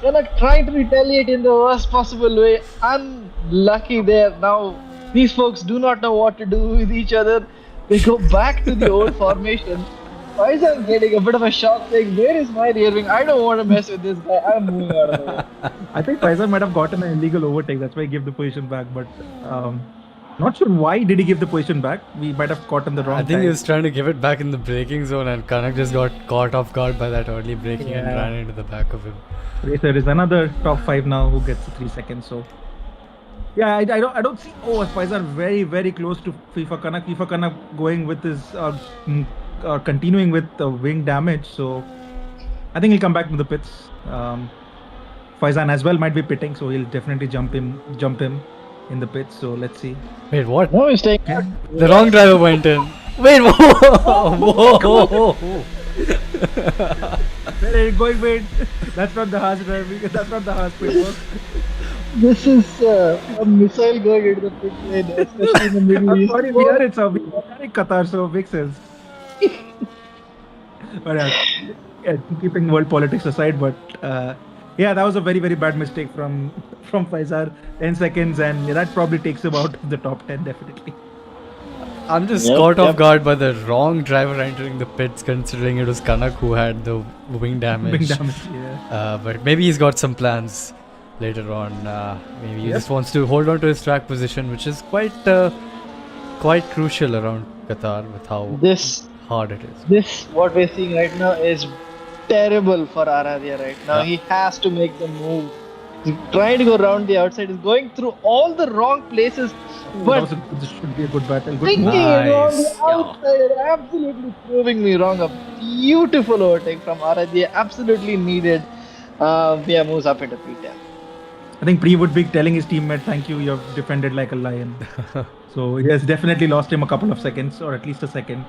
Kanak trying to retaliate in the worst possible way. Unlucky there. Now, these folks do not know what to do with each other. They go back to the old formation. Faizan getting a bit of a shock, saying, "Where is my rear wing? I don't want to mess with this guy. I'm moving out of the way." I think Faizan might have gotten an illegal overtake. That's why he gave the position back. But not sure why did he give the position back. We might have caught him the wrong I think time. he was trying to give it back in the braking zone, and Kanak just got caught off guard by that early braking and ran into the back of him. Racer is another top 5 now who gets the 3 seconds. So yeah, I don't see. Oh, Faizan very, very close to FIFA Kanak. FIFA Kanak going with his continuing with the wing damage. So I think he'll come back to the pits. Faizan as well might be pitting, so he'll definitely jump him in the pits. So let's see. Wait, what? No mistake. The wrong driver went in. Wait, whoa! Wait. That's not the harsh driving. That's not the harsh pit work. This is a missile going into the pit lane, especially in the Middle I'm East. sorry, we are in Qatar, so it makes sense. But yeah, keeping world politics aside, but yeah, that was a very, very bad mistake from Faizan. 10 seconds, and that probably takes him out of the top 10 definitely. I'm just caught off guard by the wrong driver entering the pits, considering it was Kanak who had the wing damage. Yeah. But maybe he's got some plans later on. Maybe he just wants to hold on to his track position, which is quite crucial around Qatar with how This hard it is. this what we're seeing right now is terrible for Aradia right now. Yeah. He has to make the move. He's trying to go around the outside. He's going through all the wrong places. But This should be a good battle. Good thinking move. it on the Nice. Yeah. outside, absolutely proving me wrong. A beautiful overtake from Aradia, absolutely needed. Yeah, moves up into P10. I think Pri would be telling his teammate, "Thank you, you've defended like a lion." So he has definitely lost him a couple of seconds, or at least a second,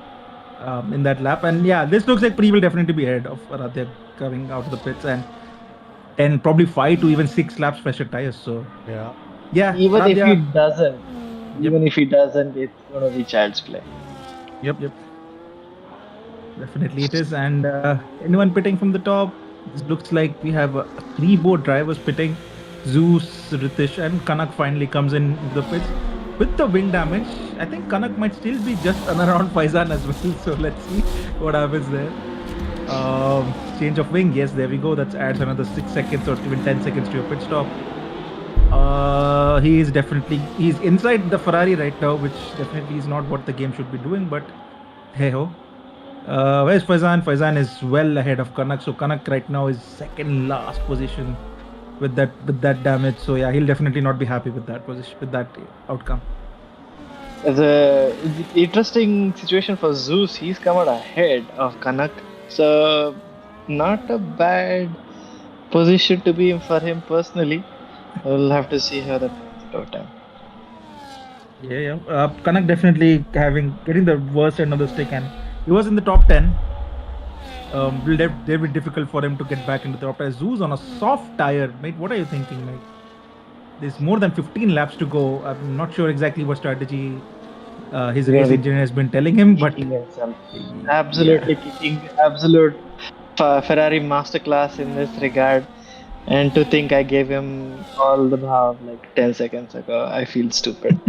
in that lap. And yeah, this looks like Pri will definitely be ahead of Aradhya coming out of the pits, and probably 5 to even 6 laps fresher tires. So Yeah. yeah, Even if he Aradhya. doesn't, Yep. it's going to be child's play. Yep. Definitely it is. And anyone pitting from the top? This looks like we have 3 board drivers pitting. Zeus, Ritish, and Kanak finally comes in into the pits with the wing damage. I think Kanak might still be just around Faizan as well. So let's see what happens there. Change of wing. Yes, there we go. That adds another 6 seconds or even 10 seconds to your pit stop. He's inside the Ferrari right now, which definitely is not what the game should be doing. But hey ho. Where's Faizan? Faizan is well ahead of Kanak. So Kanak right now is second last position with that damage. So yeah, he'll definitely not be happy with that position, with that outcome. It's an interesting situation for Zeus. He's come out ahead of Kanak. So not a bad position to be in for him personally. We'll have to see how that plays out time. Yeah. Kanak definitely getting the worst end of the stick, and he was in the top 10. Will be difficult for him to get back into the top 10. Zeus on a soft tire, mate. What are you thinking, mate? There's more than 15 laps to go. I'm not sure exactly what strategy his race engineer has been telling him, but absolutely kicking absolute Ferrari masterclass in this regard. And to think I gave him all the bhav like 10 seconds ago, I feel stupid.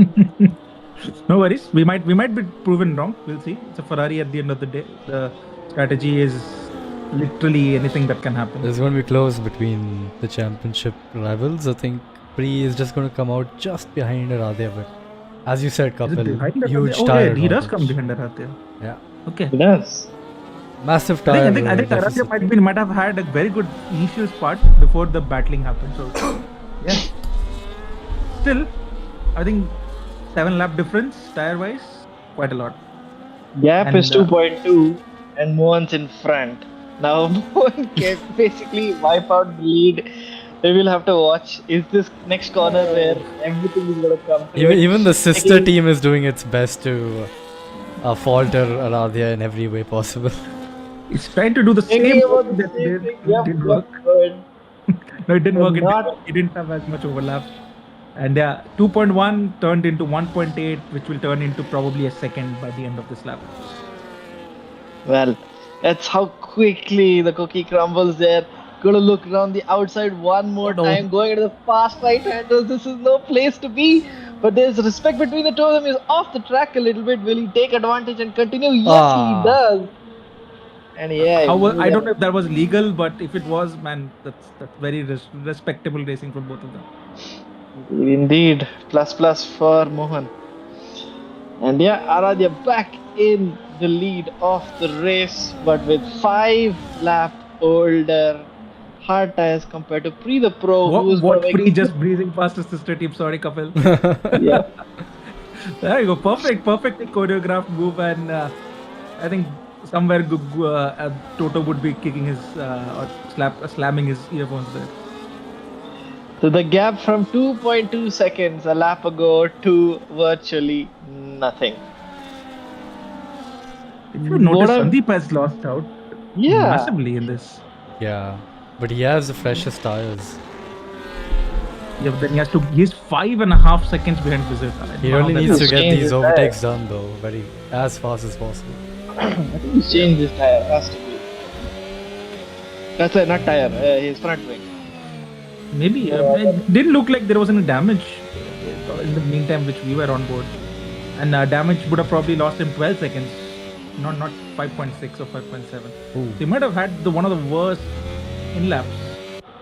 No worries. We might be proven wrong. We'll see. It's a Ferrari at the end of the day. The strategy is literally anything that can happen. It's going to be close between the championship rivals. I think Pri is just going to come out just behind Aradhya, but as you said, Kapil, huge tire. He does come behind Aradhya. Yeah. Okay. He does. Massive tire. I think Aradhya might have had a very good initial spot before the battling happened. So yeah. Still, I think 7 lap difference tire wise, quite a lot. Gap is 2.2 and Mohan's in front. Now Mohan can basically wipe out the lead. We will have to watch. Is this next corner where everything is going to come through? Even the sister team is doing its best to falter Aradhya in every way possible. It's trying to do the same thing that didn't work. No, it didn't work. It didn't have as much overlap. And 2.1 turned into 1.8, which will turn into probably a second by the end of this lap. Well, that's how quickly the cookie crumbles there. Gonna look around the outside one more time, going into the fast right-handers. This is no place to be. But there's respect between the two of them. He's off the track a little bit. Will he take advantage and continue? Yes, he does. And I don't know if that was legal, but if it was, man, that's very respectable racing from both of them. Indeed, plus for Mohan. And Aradhya back in the lead of the race, but with 5 lap older hard tires compared to Pri the Pro. What Pri just breezing past his sister team? Sorry, Kapil. Yeah. There you go. Perfectly choreographed move, and I think somewhere Toto would be kicking his or slamming his earphones there. So the gap from 2.2 seconds a lap ago to virtually nothing. If you notice, Sandeep has lost out massively in this. Yeah, but he has the freshest tires. Yeah, but then he's 5.5 seconds behind Blizzard. He only needs to get these overtakes done though, as fast as possible. I think he's changed his tire, has to be. That's not tire, his front wing. Maybe. It didn't look like there was any damage in the meantime which we were on board. And damage would have probably lost him 12 seconds. Not 5.6 or 5.7. So he might have had one of the worst in laps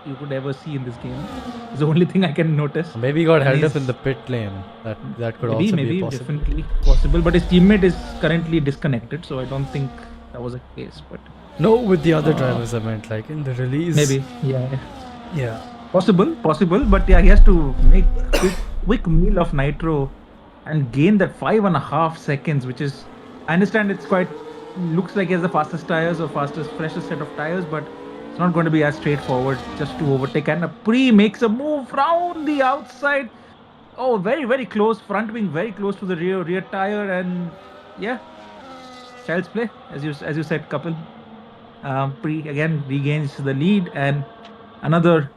you could ever see in this game. It's the only thing I can notice. Maybe he got And held up he's- in the pit lane. That could maybe, also maybe, be a possibility. definitely possible. But his teammate is currently disconnected, so I don't think that was a case. But No, with the other drivers, I meant like in the release. maybe, yeah, Yeah. possible. But yeah, he has to make quick meal of nitro and gain that 5.5 seconds, which is, I understand it's quite, looks like he has the fastest tires or freshest set of tires, but it's not going to be as straightforward just to overtake. And a pre makes a move round the outside. Oh, very, very close. Front wing very close to the rear tire, and yeah, child's play, as you said, Kapil. Pre again regains the lead, and another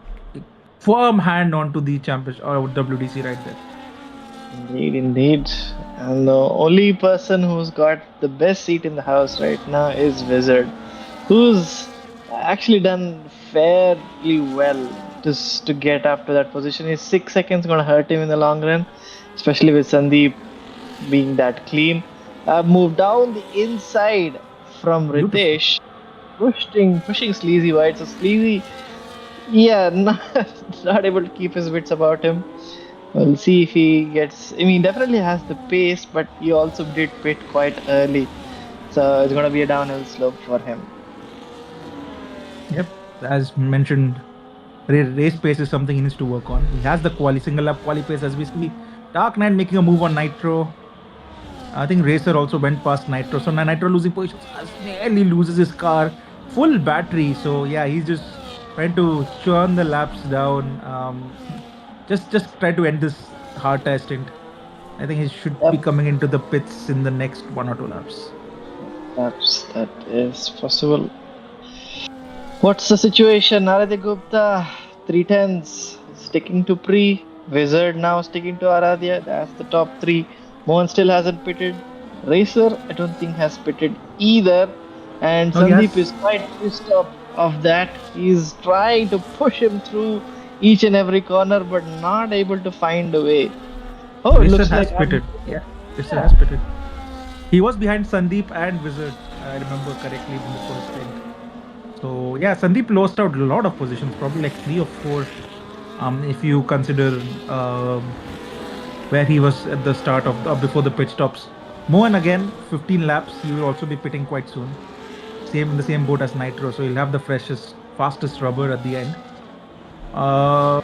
firm hand onto the championship or WDC right there. Indeed. And the only person who's got the best seat in the house right now is Wizard, who's actually done fairly well to get up to that position. His 6 seconds gonna hurt him in the long run, especially with Sandeep being that clean. Moved down the inside from Beautiful. Ritesh, pushing Sleazy wide. So Sleazy, yeah, not able to keep his wits about him. We'll see if he gets. I mean, definitely has the pace, but he also did pit quite early, so it's gonna be a downhill slope for him. Yep, as mentioned, race pace is something he needs to work on. He has the single lap quali pace as we see. Dark Knight making a move on Nitro. I think Racer also went past Nitro, so now Nitro losing positions, nearly loses his car, full battery. So yeah, he's just trying to churn the laps down. Just try to end this hard tire stint. I think he should be coming into the pits in the next 1 or 2 laps. Perhaps that is possible. What's the situation? Aradhya Gupta, 310s, sticking to pre. Wizard now sticking to Aradhya. That's the top 3. Mohan still hasn't pitted. Racer, I don't think has pitted either. And Sandeep is quite pissed off of that. He's trying to push him through each and every corner, but not able to find a way. Oh, it looks like pitted. Yeah, Racer has pitted. He was behind Sandeep and Wizard, I remember correctly, in the first stint. So yeah, Sandeep lost out a lot of positions, probably like 3 or 4. If you consider where he was at the start of before the pit stops. Mohan again, 15 laps. He will also be pitting quite soon. In the same boat as Nitro, so he'll have the fastest rubber at the end. I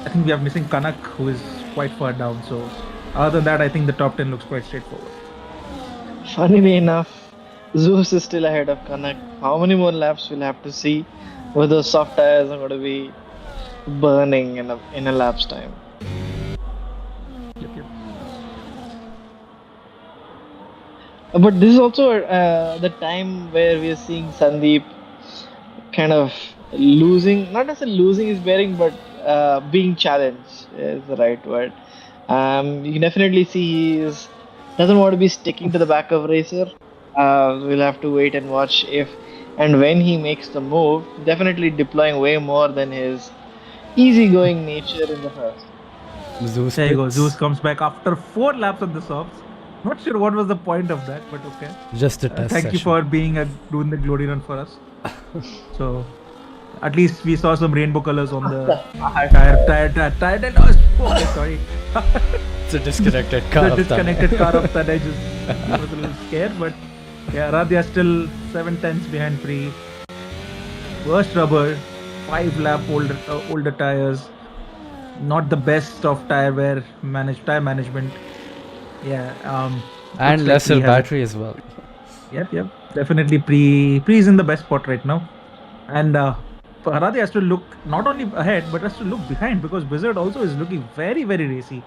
think we are missing Kanak, who is quite far down. So other than that, I think the top 10 looks quite straightforward. Funnily enough, Zeus is still ahead of Kanak. How many more laps we'll have to see? Where those soft tires are going to be burning in a lap's time. Yep. But this is also the time where we are seeing Sandeep kind of losing, not necessarily losing his bearing, but being challenged is the right word. You can definitely see he doesn't want to be sticking to the back of Racer. We'll have to wait and watch if and when he makes the move. Definitely deploying way more than his easygoing nature in the first. Zeus there you go. pits. Zeus comes back after 4 laps on the softs. Not sure what was the point of that, but okay. Just a test Thank you for doing the glory run for us. So at least we saw some rainbow colors on the tire. Okay, sorry. It's a disconnected car. The disconnected car of that. I was a little scared, but yeah, Aradhya still 7/10 behind Pre. Worst rubber, 5 lap older tires. Not the best of tire management. Yeah. And looks like lesser battery as well. Yep. Definitely Pre is in the best spot right now. And Aradhya has to look not only ahead but has to look behind, because Wizard also is looking very, very racy.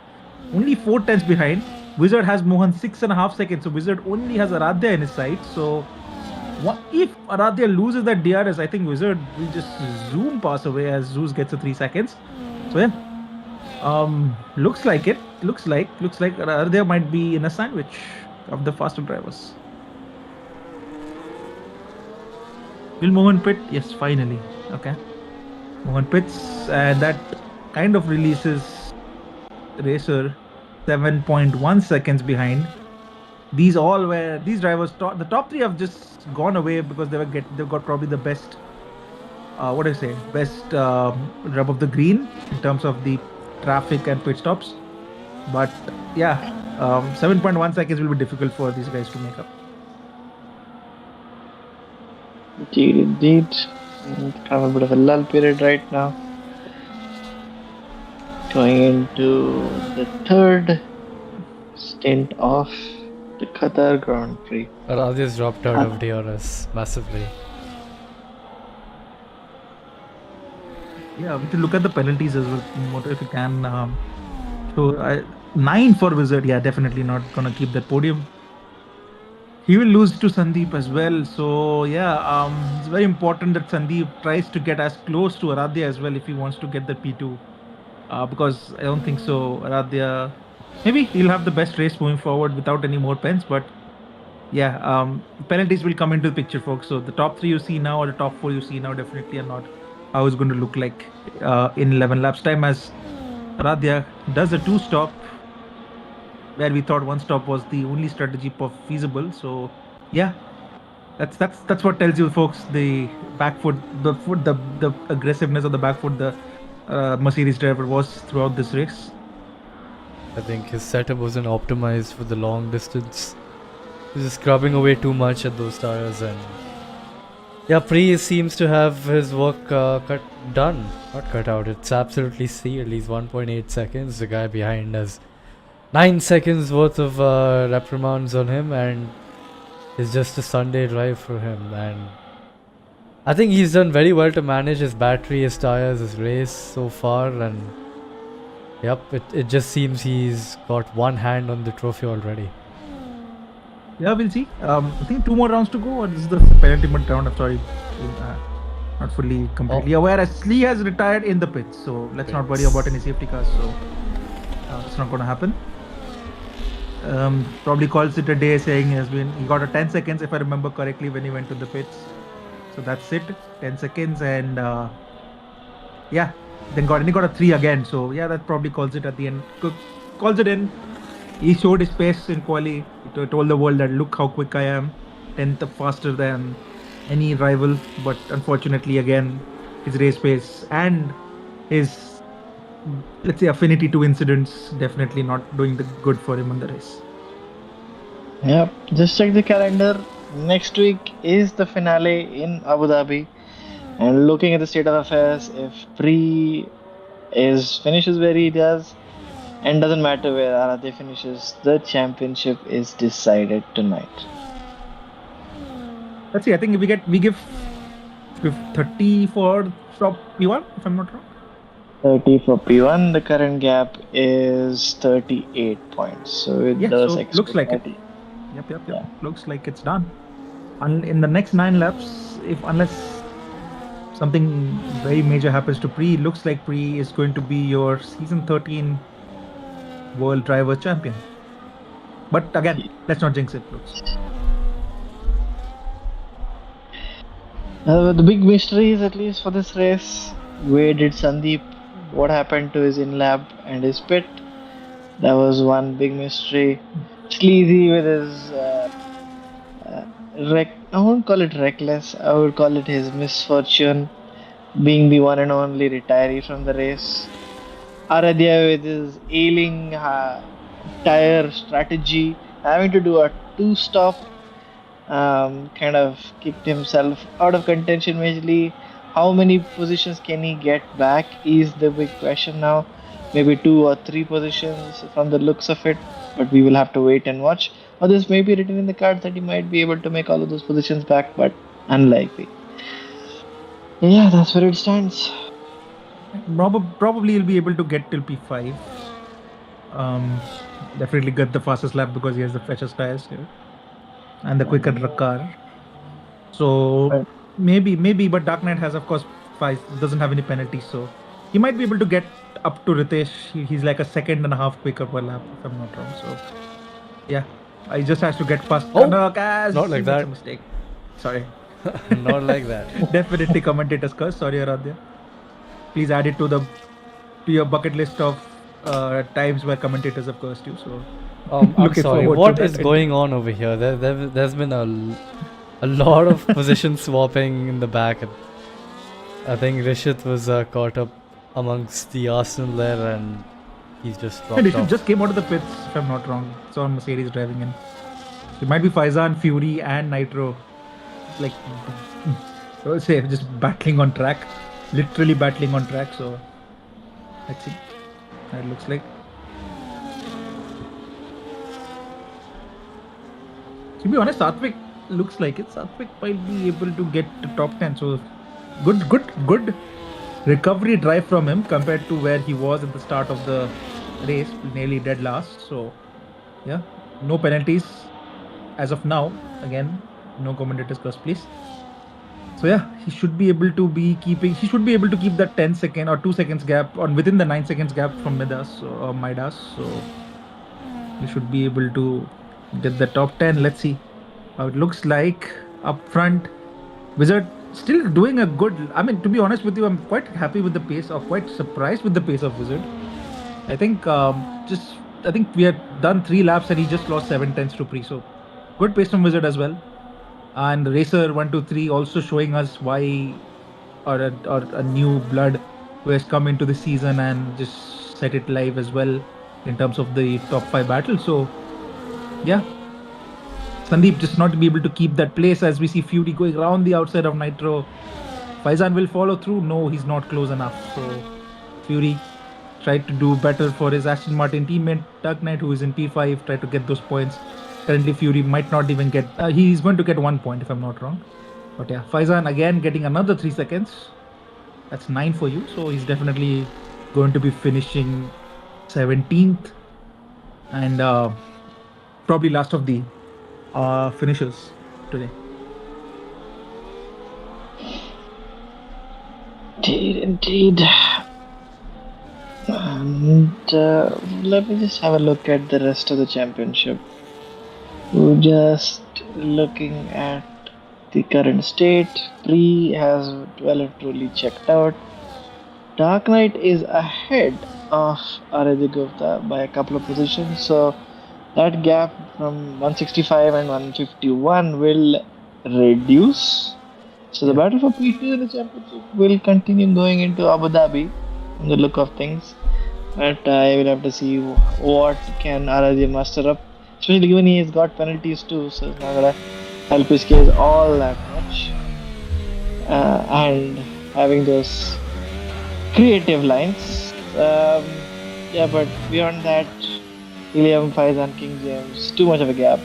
Only 4/10 behind. Wizard has Mohan 6.5 seconds. So Wizard only has Aradhya in his sight. So if Aradhya loses that DRS, I think Wizard will just zoom pass away as Zeus gets a 3 seconds. So yeah. Looks like it. Looks like Aradhya might be in a sandwich of the faster drivers. Will Mohan pit? Yes, finally. Okay. Mohan pits, and that kind of releases Racer 7.1 seconds behind. These drivers, the top 3 have just gone away because they've got probably the best what do I say, best rub of the green in terms of the traffic and pit stops. But yeah, 7.1 seconds will be difficult for these guys to make up. Indeed. Kind of a bit of a lull period right now. Going into the third stint of the Qatar Grand Prix. Radha's dropped out of DRS massively. Yeah, we should look at the penalties as well, Moto, if you can. So 9 for Wizard. Yeah, definitely not gonna keep that podium. He will lose to Sandeep as well. So yeah, it's very important that Sandeep tries to get as close to Aradhya as well if he wants to get the P2. Because I don't think so. Aradhya, maybe he'll have the best race moving forward without any more pens. But yeah, penalties will come into the picture, folks. So the top 3 you see now or the top 4 you see now definitely are not how it's going to look like in 11 laps time, as Aradhya does a 2-stop where we thought 1 stop was the only strategy feasible. So yeah, that's what tells you, folks, the back foot, the aggressiveness of the back foot the Mercedes driver was throughout this race. I think his setup wasn't optimized for the long distance. He was scrubbing away too much at those tires, and yeah, Pri seems to have his work not cut out. It's absolutely sealed. He's 1.8 seconds. The guy behind has 9 seconds worth of reprimands on him, and it's just a Sunday drive for him. And I think he's done very well to manage his battery, his tires, his race so far. And yep, it just seems he's got one hand on the trophy already. Yeah, we'll see. I think 2 more rounds to go, or this is the penultimate round. I'm sorry, not fully completely aware. As Lee has retired in the pits, so let's not worry about any safety cars. So it's not going to happen. Probably calls it a day, saying he got a 10 seconds if I remember correctly when he went to the pits. So that's it, 10 seconds, and yeah, then he got a 3 again. So yeah, that probably calls it at the end. Calls it in. He showed his pace in quali. He told the world that look how quick I am, 10th faster than any rival. But unfortunately, again, his race pace and his, let's say, affinity to incidents definitely not doing the good for him in the race. Yep, just check the calendar. Next week is the finale in Abu Dhabi, and looking at the state of affairs, if Pri finishes where he does, and doesn't matter where Aradhya finishes, the championship is decided tonight. Let's see. I think we give 30 for top P1, if I'm not wrong. 30 for P1. The current gap is 38 points. So it does so looks like it. Yep. Yeah. Looks like it's done. And in the next 9 laps, unless something very major happens to Pri, looks like Pri is going to be your season 13 World Driver Champion. But again, let's not jinx it, folks. The big mysteries, at least for this race, where did Sandeep, what happened to his in-lab and his pit? That was one big mystery. Sleazy with his I won't call it reckless, I would call it his misfortune, being the one and only retiree from the race. Aradhya with his ailing tire strategy, having to do a 2-stop, kind of kicked himself out of contention majorly. How many positions can he get back is the big question now. Maybe 2 or 3 positions from the looks of it, but we will have to wait and watch. Or this may be written in the cards that he might be able to make all of those positions back, but unlikely. Yeah, that's where it stands. Probably he'll be able to get till P5. Definitely get the fastest lap because he has the freshest tires here and the quicker car. So maybe, but Dark Knight has, of course, 5, doesn't have any penalties, so he might be able to get up to Ritesh. He's like a 1.5 seconds quicker per lap, if I'm not wrong. So yeah, I just has to get past. Not like that. A mistake. Sorry. Not like that. Definitely commentator's curse. Sorry, Aradhya. Please add it to your bucket list of times where commentators have cursed you. So I'm sorry. What is going on over here? There's been a lot of position swapping in the back. I think Rishit was caught up amongst the Arsenal there and he's just And dropped Rishit off. just came out of the pits, if I'm not wrong. Saw Mercedes driving in. It might be Faizan, Fury, and Nitro. Like, I would say, just battling on track. Literally battling on track. So, let's see. That looks like. To be honest, Satvik looks like it. Satvik might be able to get to top 10. So, good recovery drive from him compared to where he was at the start of the race, nearly dead last. So, yeah, no penalties as of now. Again, no commentators curse, please. So yeah, he should be able to keep that 10 second or 2 seconds gap on within the 9 seconds gap from Midas. So he should be able to get the top 10. Let's see how it looks like up front. Wizard still doing a good. I mean, to be honest with you, I'm quite happy with the pace, or quite surprised with the pace of Wizard. I think we had done 3 laps and he just lost 7 tenths to Pre. So good pace from Wizard as well. And Racer 123 also showing us why, or a new blood who has come into the season and just set it live as well in terms of the top 5 battle. So yeah, Sandeep just not to be able to keep that place as we see Fury going around the outside of Nitro. Faizan will follow through. No, he's not close enough. So Fury tried to do better for his Aston Martin teammate Dark Knight, who is in P5, tried to get those points. Currently, Fury might not even get. He's going to get 1 point if I'm not wrong. But yeah, Faizan again getting another 3 seconds. That's 9 for you. So he's definitely going to be finishing 17th and probably last of the finishers today. Indeed. And let me just have a look at the rest of the championship. We're just looking at the current state. Pre has well and truly checked out. Dark Knight is ahead of Aradhi Gupta by a couple of positions, so that gap from 165 and 151 will reduce. So the battle for P2 in the championship will continue going into Abu Dhabi from the look of things. But I will have to see what can Aradhi muster up. Especially given he has got penalties too, so it's not gonna help his case all that much. And having those creative lines. Yeah, but beyond that, William, Faizan, King James, too much of a gap.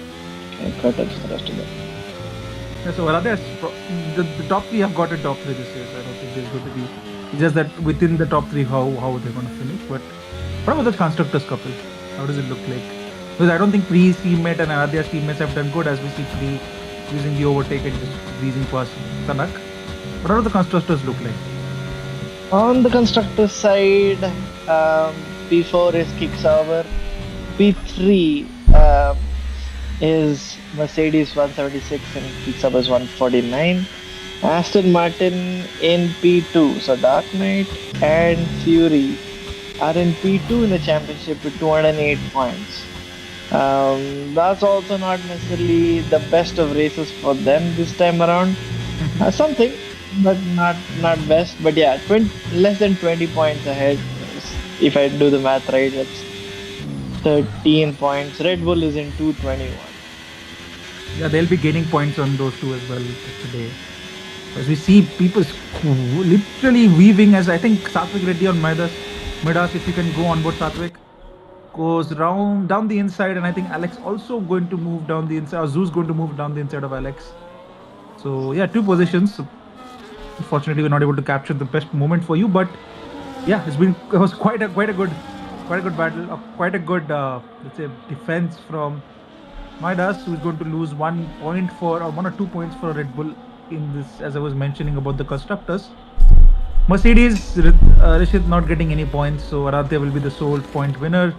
And curtains the rest of them. Yeah, so the top 3 have got a top 3 this year. So I don't think there's going to be. It's just that within the top 3, how they're going to finish. But what about the constructors couple? How does it look like? Because I don't think Pre's teammate and Aradhya's teammates have done good, as we see Pre using the overtake and just breezing past Tanak. What do the constructors look like? On the constructor side, P4 is Kicksauber. P3 is Mercedes 176 and Kicksauber is 149. Aston Martin in P2. So Dark Knight and Fury are in P2 in the championship with 208 points. That's also not necessarily the best of races for them this time around. Something, but not best. But yeah, less than 20 points ahead. If I do the math right, that's 13 points. Red Bull is in 221. Yeah, they'll be gaining points on those two as well today. As we see people literally weaving, as I think Satvik Reddy on Midas, if you can go on board Satvik, goes down the inside, and I think Alex also going to move down the inside, or Zoo's going to move down the inside of Alex. So yeah, 2 positions. Unfortunately, we're not able to capture the best moment for you, but yeah, it was quite a good battle, quite a good let's say defense from Midas, who is going to lose 1 point or 1 or 2 points for Red Bull in this, as I was mentioning about the constructors. Mercedes, Rishit not getting any points, so Aradhya will be the sole point winner,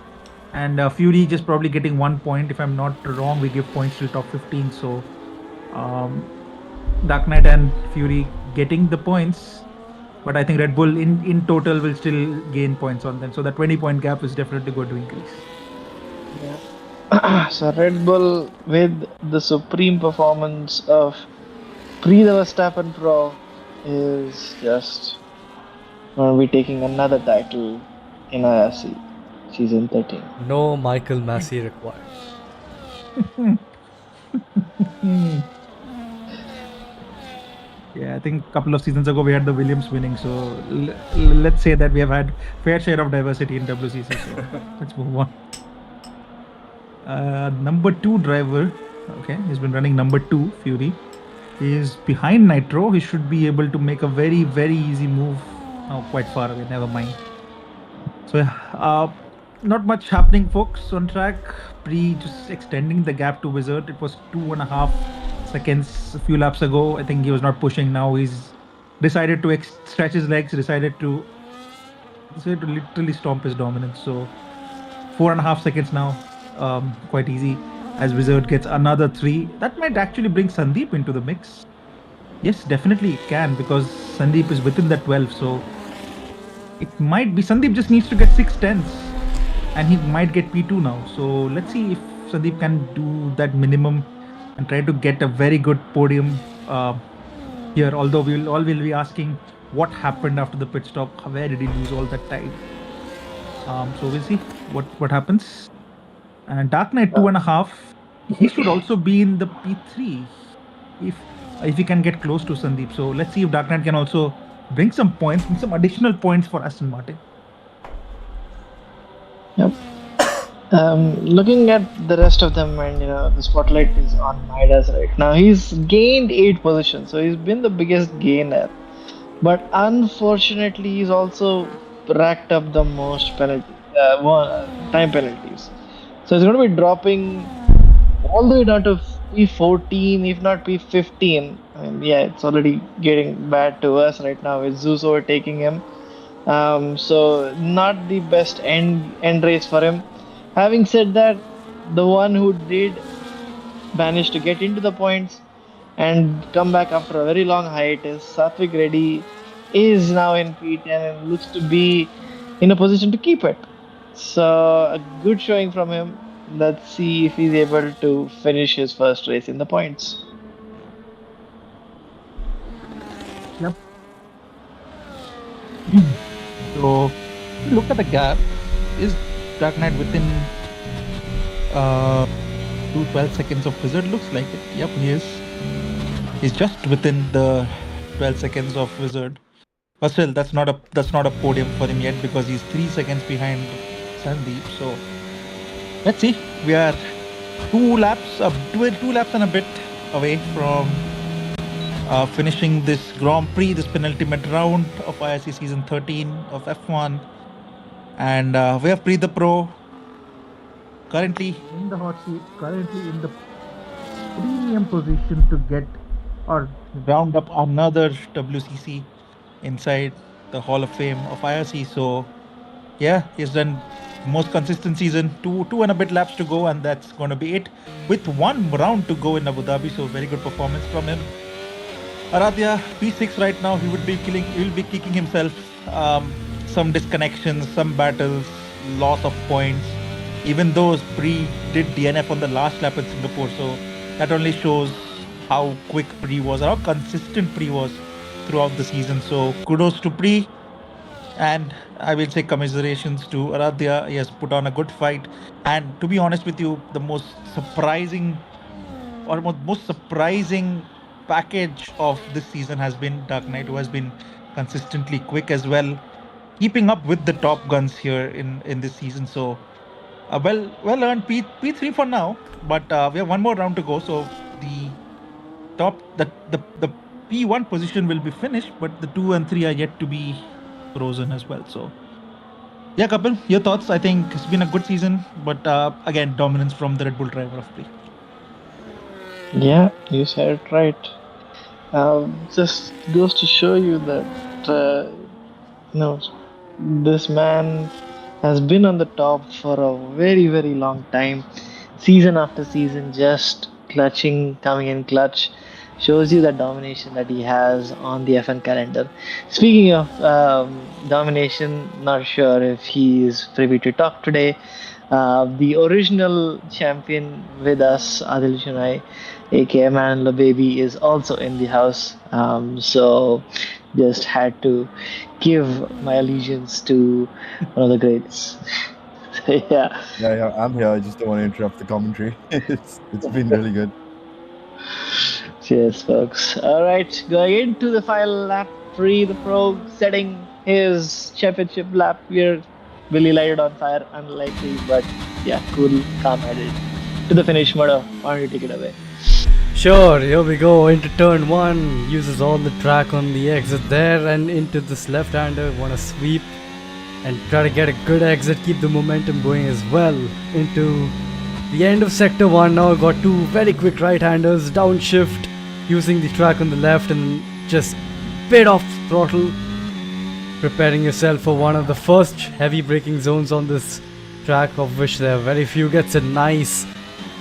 and Fury just probably getting 1 point. If I'm not wrong, we give points till top 15, so Dark Knight and Fury getting the points, but I think Red Bull in total will still gain points on them, so that 20-point gap is definitely going to increase. Yeah. So Red Bull, with the supreme performance of Pre the Verstappen Pro, is just going to be taking another title in IRC season 13. No Michael Massey required. Yeah, I think a couple of seasons ago we had the Williams winning. So let's say that we have had fair share of diversity in WCC. So let's move on. Number 2 driver. Okay, he's been running number 2, Fury. He is behind Nitro. He should be able to make a very, very easy move. Oh, quite far away. Never mind. So, not much happening, folks, on track. Pre just extending the gap to Wizard. It was 2.5 seconds a few laps ago. I think he was not pushing. Now he's decided to stretch his legs. Decided to literally stomp his dominance. So 4.5 seconds now. Quite easy. As Wizard gets another 3. That might actually bring Sandeep into the mix. Yes, definitely it can, because Sandeep is within that 12. So it might be Sandeep just needs to get 6 tenths and he might get P2 now. So let's see if Sandeep can do that minimum and try to get a very good podium here. Although will be asking what happened after the pit stop. Where did he lose all that time? So we'll see what happens. And Dark Knight 2.5. He should also be in the P3 if he can get close to Sandeep. So let's see if Dark Knight can also bring some points, some additional points for Aston Martin. Yep. Looking at the rest of them, and the spotlight is on Midas right now. He's gained 8 positions, so he's been the biggest gainer. But unfortunately, he's also racked up the most time penalties. So he's going to be dropping all the way down to P14, if not P15. I mean, yeah, it's already getting bad to us right now with Zeus overtaking him. So not the best end race for him. Having said that, the one who did manage to get into the points and come back after a very long hiatus, Satvik Reddy, is now in P10 and looks to be in a position to keep it. So a good showing from him. Let's see if he's able to finish his first race in the points. Yep. So look at the gap. Is Dark Knight within 12 seconds of Wizard? Looks like it. Yep, he is. He's just within the 12 seconds of Wizard. But still, that's not a podium for him yet, because he's 3 seconds behind Sandeep. So let's see. We are 2 laps and a bit away from finishing this Grand Prix, this penultimate round of IRC season 13 of F1. And we have Pre the Pro currently in the hot seat, currently in the premium position to get or round up another WCC inside the Hall of Fame of IRC. So yeah, he's done most consistent season, two and a bit laps to go, and that's going to be it with 1 round to go in Abu Dhabi. So very good performance from him. Aradhya P6 right now. He will be kicking himself. Some disconnections, some battles, loss of points. Even though Pre did DNF on the last lap in Singapore, so that only shows how quick Pre was, how consistent Pre was throughout the season. So kudos to Pre, and I will say commiserations to Aradhya. He has put on a good fight, and to be honest with you, the most surprising package of this season has been Dark Knight, who has been consistently quick as well, keeping up with the top guns here in this season. So well earned P3 for now, but we have 1 more round to go. So the P1 position will be finished, but the 2 and 3 are yet to be frozen as well. So yeah, Kapil, your thoughts? I think it's been a good season, but again, dominance from the Red Bull driver of Pre. Yeah, you said it right. Just goes to show you that this man has been on the top for a very, very long time, season after season, just coming in clutch. Shows you the domination that he has on the F1 calendar. Speaking of domination, not sure if he is privy to talk today. The original champion with us, Adil Shunai, aka Man La Baby, is also in the house. So Just had to give my allegiance to one of the greats. Yeah. Yeah, I'm here. I just don't want to interrupt the commentary. It's been really good. Cheers, folks. All right, going into the final lap, Free the Pro setting his championship lap. We're really lighted on fire, unlikely, but yeah, cool, calm headed. To the finish, Murdo. Why don't you take it away? Sure, here we go into turn one. Uses all the track on the exit there and into this left-hander. Want to sweep and try to get a good exit, keep the momentum going as well. Into the end of sector one now. Got two very quick right-handers. Downshift using the track on the left and just bit off throttle. Preparing yourself for one of the first heavy braking zones on this track, of which there are very few. Gets a nice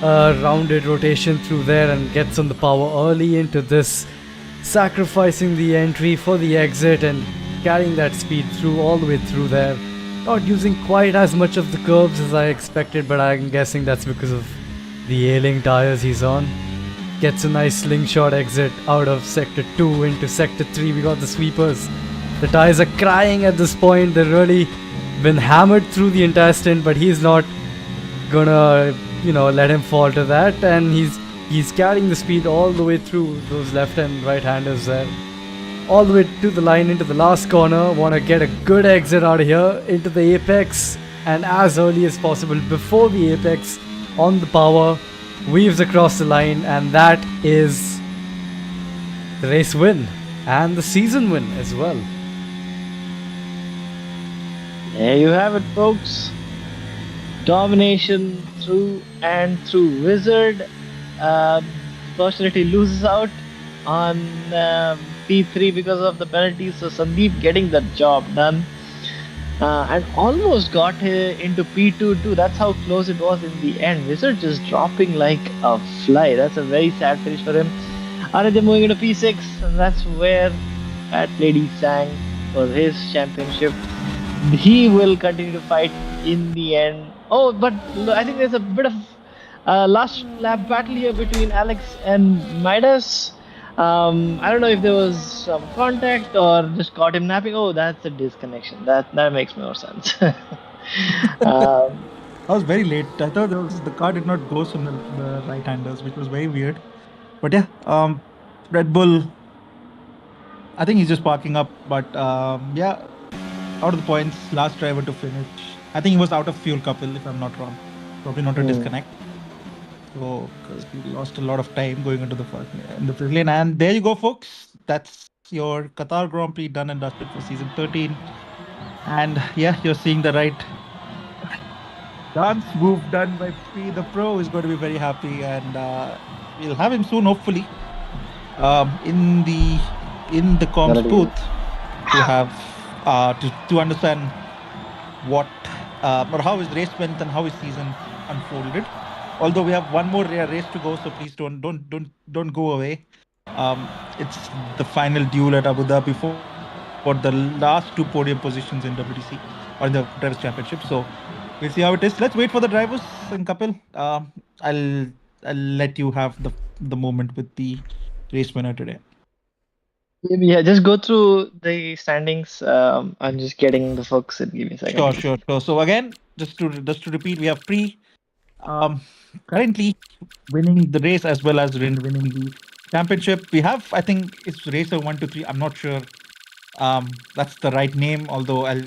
rounded rotation through there and gets on the power early into this, sacrificing the entry for the exit and carrying that speed through all the way through there. Not using quite as much of the curves as I expected, but I'm guessing that's because of the ailing tires he's on. Gets a nice slingshot exit out of sector 2 into sector 3. We got the sweepers. The tires are crying at this point. They've really been hammered through the entire stint, but he's not gonna let him fall to that, and he's carrying the speed all the way through those left and right handers there, all the way to the line into the last corner. Want to get a good exit out of here into the apex, and as early as possible before the apex on the power, weaves across the line, and that is the race win and the season win as well. There you have it, folks. Domination through and through. Wizard, fortunately, loses out on P3 because of the penalties. So Sandeep getting the job done. And almost got into P2 too. That's how close it was in the end. Wizard just dropping like a fly. That's a very sad finish for him. Aradhya moving into P6, and that's where Fat Lady sang for his championship. He will continue to fight in the end. Oh, but I think there's a bit of last lap battle here between Alex and Midas. I don't know if there was some contact or just caught him napping. Oh, that's a disconnection. That makes more sense. I was very late. I thought the car did not go from the right-handers, which was very weird. But yeah, Red Bull. I think he's just parking up. But yeah, out of the points, last driver to finish. I think he was out of fuel, couple, if I'm not wrong. Probably not a disconnect. So, because we lost a lot of time going into the first in the pit lane. And there you go, folks. That's your Qatar Grand Prix done and dusted for season 13. And yeah, you're seeing the right dance move done by P. The Pro is going to be very happy, and we'll have him soon, hopefully. In the comms booth to have to understand what or how his race went and how his season unfolded. Although we have one more race to go, so please don't go away. It's the final duel at Abu Dhabi for the last two podium positions in WTC or in the Drivers' Championship. So we'll see how it is. Let's wait for the drivers and Kapil. I'll let you have the moment with the race winner today. Yeah, just go through the standings. I'm just getting the folks. Give me a second. Sure. So again, just to repeat, we have Pre currently winning the race as well as winning the championship. We have, I think it's racer 1, 2, 3. I'm not sure that's the right name, although I'll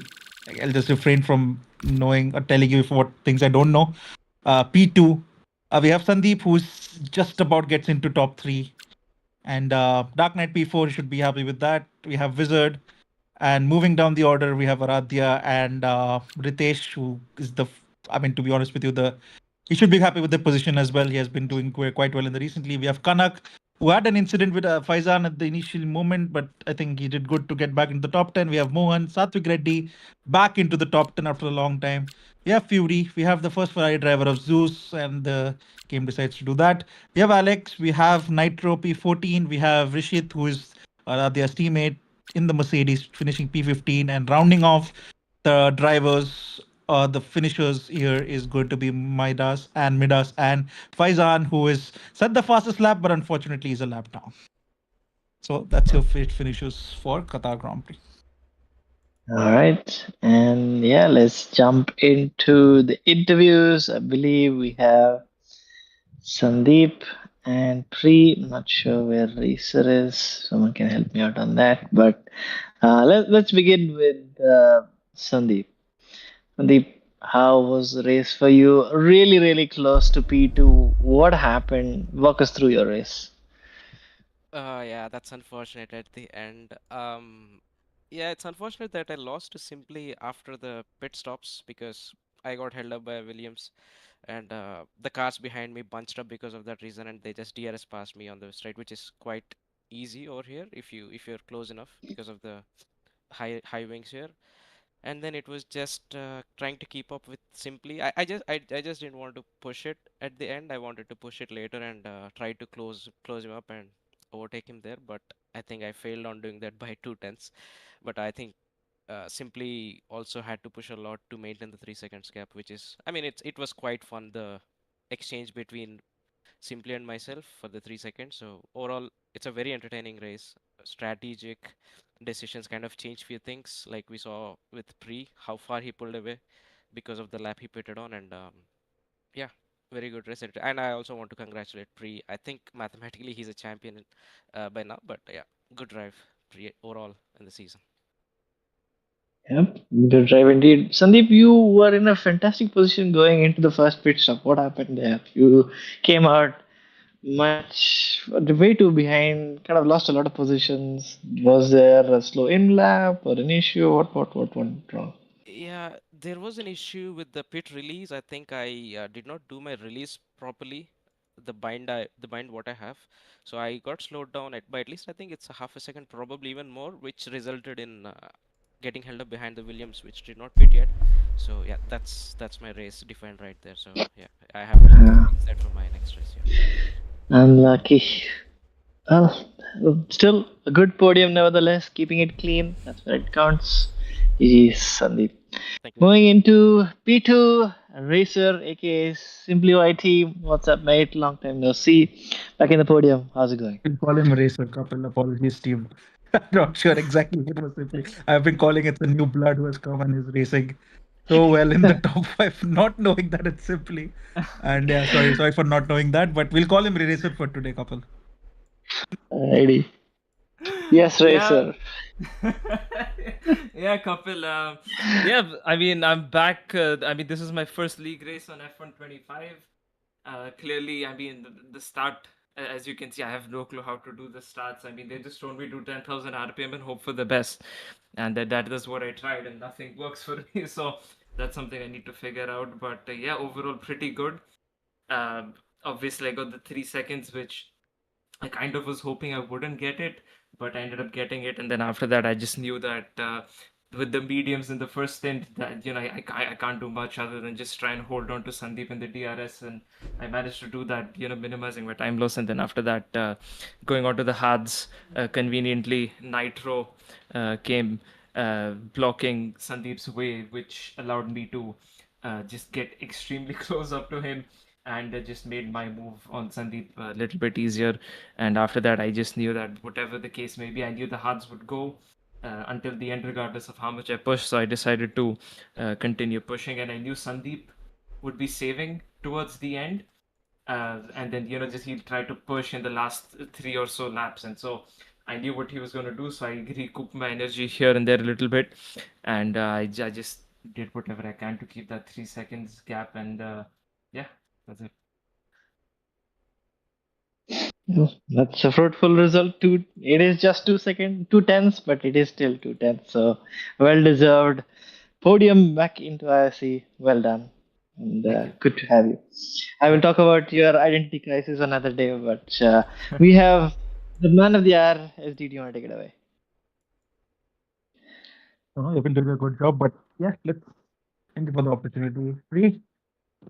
just refrain from knowing or telling you what things I don't know. P2, we have Sandeep, who's just about gets into top 3. And Dark Knight P4 should be happy with that. We have Wizard. And moving down the order, we have Aradhya and Ritesh, who is to be honest with you, he should be happy with the position as well. He has been doing quite well in the recently. We have Kanak, who had an incident with Faizan at the initial moment, but I think he did good to get back into the top 10. We have Mohan, Satvik Reddy, back into the top 10 after a long time. We have Fury. We have the first Ferrari driver of Zeus, and the game decides to do that. We have Alex. We have Nitro P14. We have Rishit, who is Aradhya's teammate in the Mercedes, finishing P15, and rounding off the drivers. The finishers here is going to be Midas and Faizan, who is set the fastest lap, but unfortunately is a lap down. So that's your finishes for Qatar Grand Prix. All right, and yeah, let's jump into the interviews. I believe we have Sandeep and Pri. Not sure where Racer is. Someone can help me out on that. But let's begin with Sandeep. Sandeep, how was the race for you? Really, really close to P2. What happened? Walk us through your race. Yeah, that's unfortunate at the end. Yeah, it's unfortunate that I lost to Simply after the pit stops because I got held up by Williams and the cars behind me bunched up because of that reason and they just DRS passed me on the straight, which is quite easy over here if you're close enough because of the high wings here. And then it was just trying to keep up with Simply. I just didn't want to push it at the end. I wanted to push it later and try to close him up and overtake him there. But I think I failed on doing that by 2/10. But I think Simply also had to push a lot to maintain the 3 seconds gap, which is, I mean, it was quite fun, the exchange between Simply and myself for the 3 seconds. So overall, it's a very entertaining race. Strategic decisions kind of change few things, like we saw with Pre, how far he pulled away because of the lap he pitted on, and yeah, very good race. And I also want to congratulate Pre. I think mathematically he's a champion by now, but yeah, good drive Pre overall in the season. Yep, good drive indeed. Sandeep, you were in a fantastic position going into the first pit stop. What happened there? You came out way too behind, kind of lost a lot of positions. Was there a slow in lap or an issue? What went wrong? Yeah, there was an issue with the pit release. I think I did not do my release properly. The bind what I have, so I got slowed down by at least I think it's a half a second, probably even more, which resulted in getting held up behind the Williams, which did not pit yet. So yeah, that's my race defined right there. So yeah, I have to Uh, fix that for my next race. Yeah, Unlucky. Well, still a good podium nevertheless, keeping it clean. That's where it counts. Yes, Sandeep. thank you. Moving into P2, Racer, aka Simply YT. What's up, mate? Long time no see. Back in the podium. How's it going? We'll call him Racer Couple. Apologies, team. I'm not sure exactly what was simply. I've been calling it the new blood who has come and is racing so well in the top five, not knowing that it's simply. And yeah, sorry for not knowing that, but we'll call him Racer for today, couple. Alrighty. Yes, Yeah. Racer. Yeah, Kapil. Yeah, I mean, I'm back. I mean, this is my first league race on F1 25. Clearly, I mean, the start, as you can see, I have no clue how to do the starts. I mean, they just told me do 10,000 RPM and hope for the best. And that is what I tried, and nothing works for me. So that's something I need to figure out. But yeah, overall, pretty good. Obviously, I got the 3 seconds, which I kind of was hoping I wouldn't get it, but I ended up getting it. And then after that, I just knew that with the mediums in the first stint, that I can't do much other than just try and hold on to Sandeep in the DRS, and I managed to do that. Minimizing my time loss. And then after that, going on to the hards, conveniently Nitro came blocking Sandeep's way, which allowed me to just get extremely close up to him and just made my move on Sandeep a little bit easier. And after that, I just knew that whatever the case may be, I knew the hards would go until the end, regardless of how much I pushed. So I decided to continue pushing, and I knew Sandeep would be saving towards the end. And then, just he'll try to push in the last three or so laps. And so I knew what he was going to do. So I recouped my energy here and there a little bit. And I just did whatever I can to keep that 3 seconds gap. And yeah, that's it. That's a fruitful result. It is just 2 seconds, 2/10, but it is still 2/10. So well deserved. Podium back into IRC. Well done. And Thank you. good to have you. I will Yeah. talk about your identity crisis another day, but we have the man of the hour, SD. Do you want to take it away? You've been doing a good job, but yeah, let's thank you for the opportunity.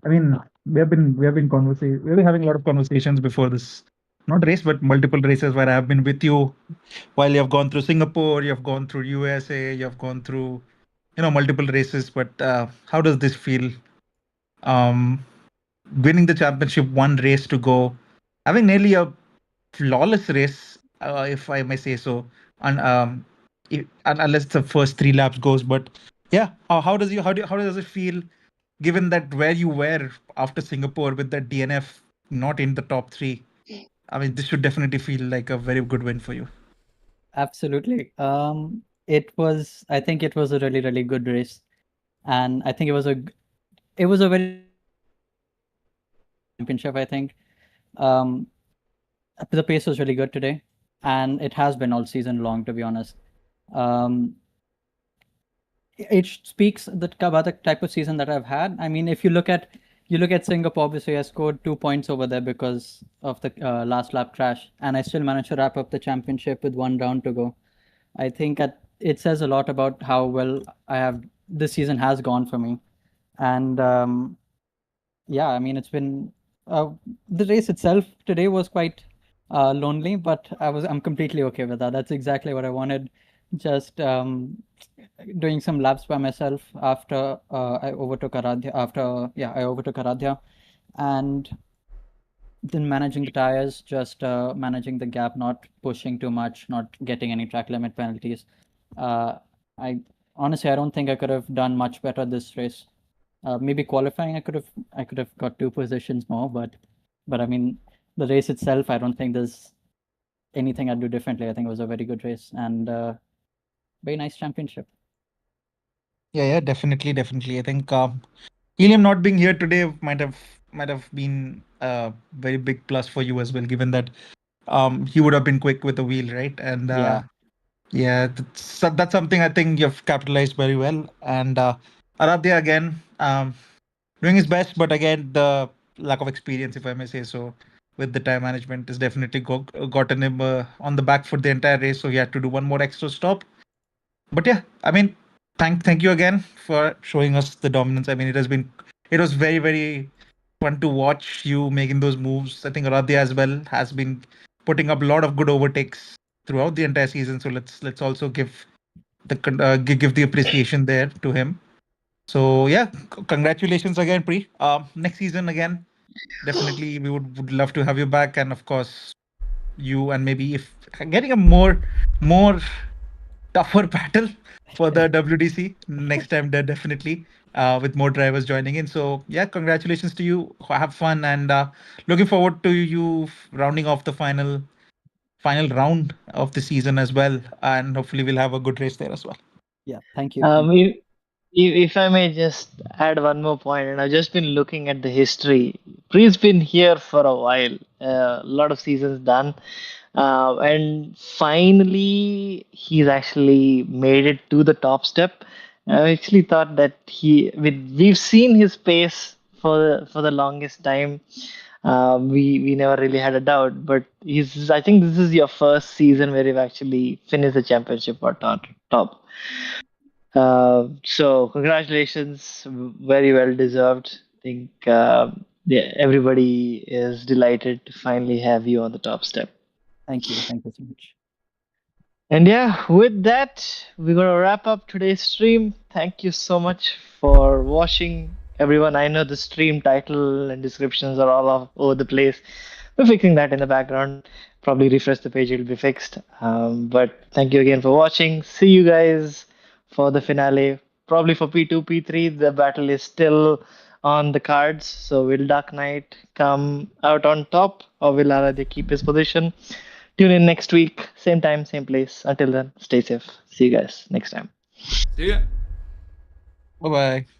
I mean, we've been having a lot of conversations before this, not race, but multiple races where I have been with you while you have gone through Singapore, you have gone through USA, you have gone through, multiple races. But how does this feel? Um, Winning the championship, one race to go, having nearly a flawless race if I may say so, and unless the first 3 laps goes. But yeah, how does it feel, given that where you were after Singapore with that DNF not in the top three? I mean, this should definitely feel like a very good win for you. Absolutely. I think it was a really, really good race. And I think it was a very championship, I think. Um, the pace was really good today, and it has been all season long, to be honest. Um, it speaks about the type of season that I've had. I mean, if you look at Singapore, obviously I scored 2 points over there because of the last lap crash, and I still managed to wrap up the championship with 1 round to go. I think it says a lot about how well this season has gone for me, and yeah, I mean, it's been the race itself today was quite lonely, but I'm completely okay with that. That's exactly what I wanted. Just doing some laps by myself after I overtook Aradhya. I overtook Aradhya, and then managing the tires, just managing the gap, not pushing too much, not getting any track limit penalties. I honestly, I don't think I could have done much better this race. Maybe qualifying, I could have got 2 positions more, but I mean, the race itself, I don't think there's anything I'd do differently. I think it was a very good race and very nice championship. Yeah, definitely. I think Helium not being here today might have been a very big plus for you as well, given that he would have been quick with the wheel, right? And Yeah. yeah, that's something I think you've capitalized very well. And Aradhya again, doing his best, but again the lack of experience, if I may say so, with the time management is definitely gotten him on the back foot the entire race. So he had to do one more extra stop. But yeah, I mean, thank you again for showing us the dominance. I mean, it was very fun to watch you making those moves. I think Aradhya as well has been putting up a lot of good overtakes throughout the entire season. So let's also give give the appreciation there to him. So yeah, congratulations again, Pri. Next season again, definitely we would love to have you back, and of course you, and maybe if getting a more tougher battle for the WDC next time, there definitely with more drivers joining in. So yeah, congratulations to you. Have fun, and looking forward to you rounding off the final round of the season as well, and hopefully we'll have a good race there as well. Yeah, thank you. If I may just add one more point, and I've just been looking at the history. Pre's been here for a while, a lot of seasons done, and finally he's actually made it to the top step. I actually thought that we've seen his pace for the longest time. We never really had a doubt, but I think this is your first season where you've actually finished the championship or top. So congratulations, very well deserved. I think yeah, everybody is delighted to finally have you on the top step. Thank you so much. And yeah, with that, we're gonna wrap up today's stream. Thank you so much for watching, everyone. I know the stream title and descriptions are all over the place. We're fixing that in the background. Probably refresh the page; it'll be fixed. But thank you again for watching. See you guys for the finale. Probably for P2, P3, the battle is still on the cards. So will Dark Knight come out on top, or will Aradhya keep his position? Tune in next week, same time, same place. Until then, stay safe. See you guys next time. See ya. Bye bye.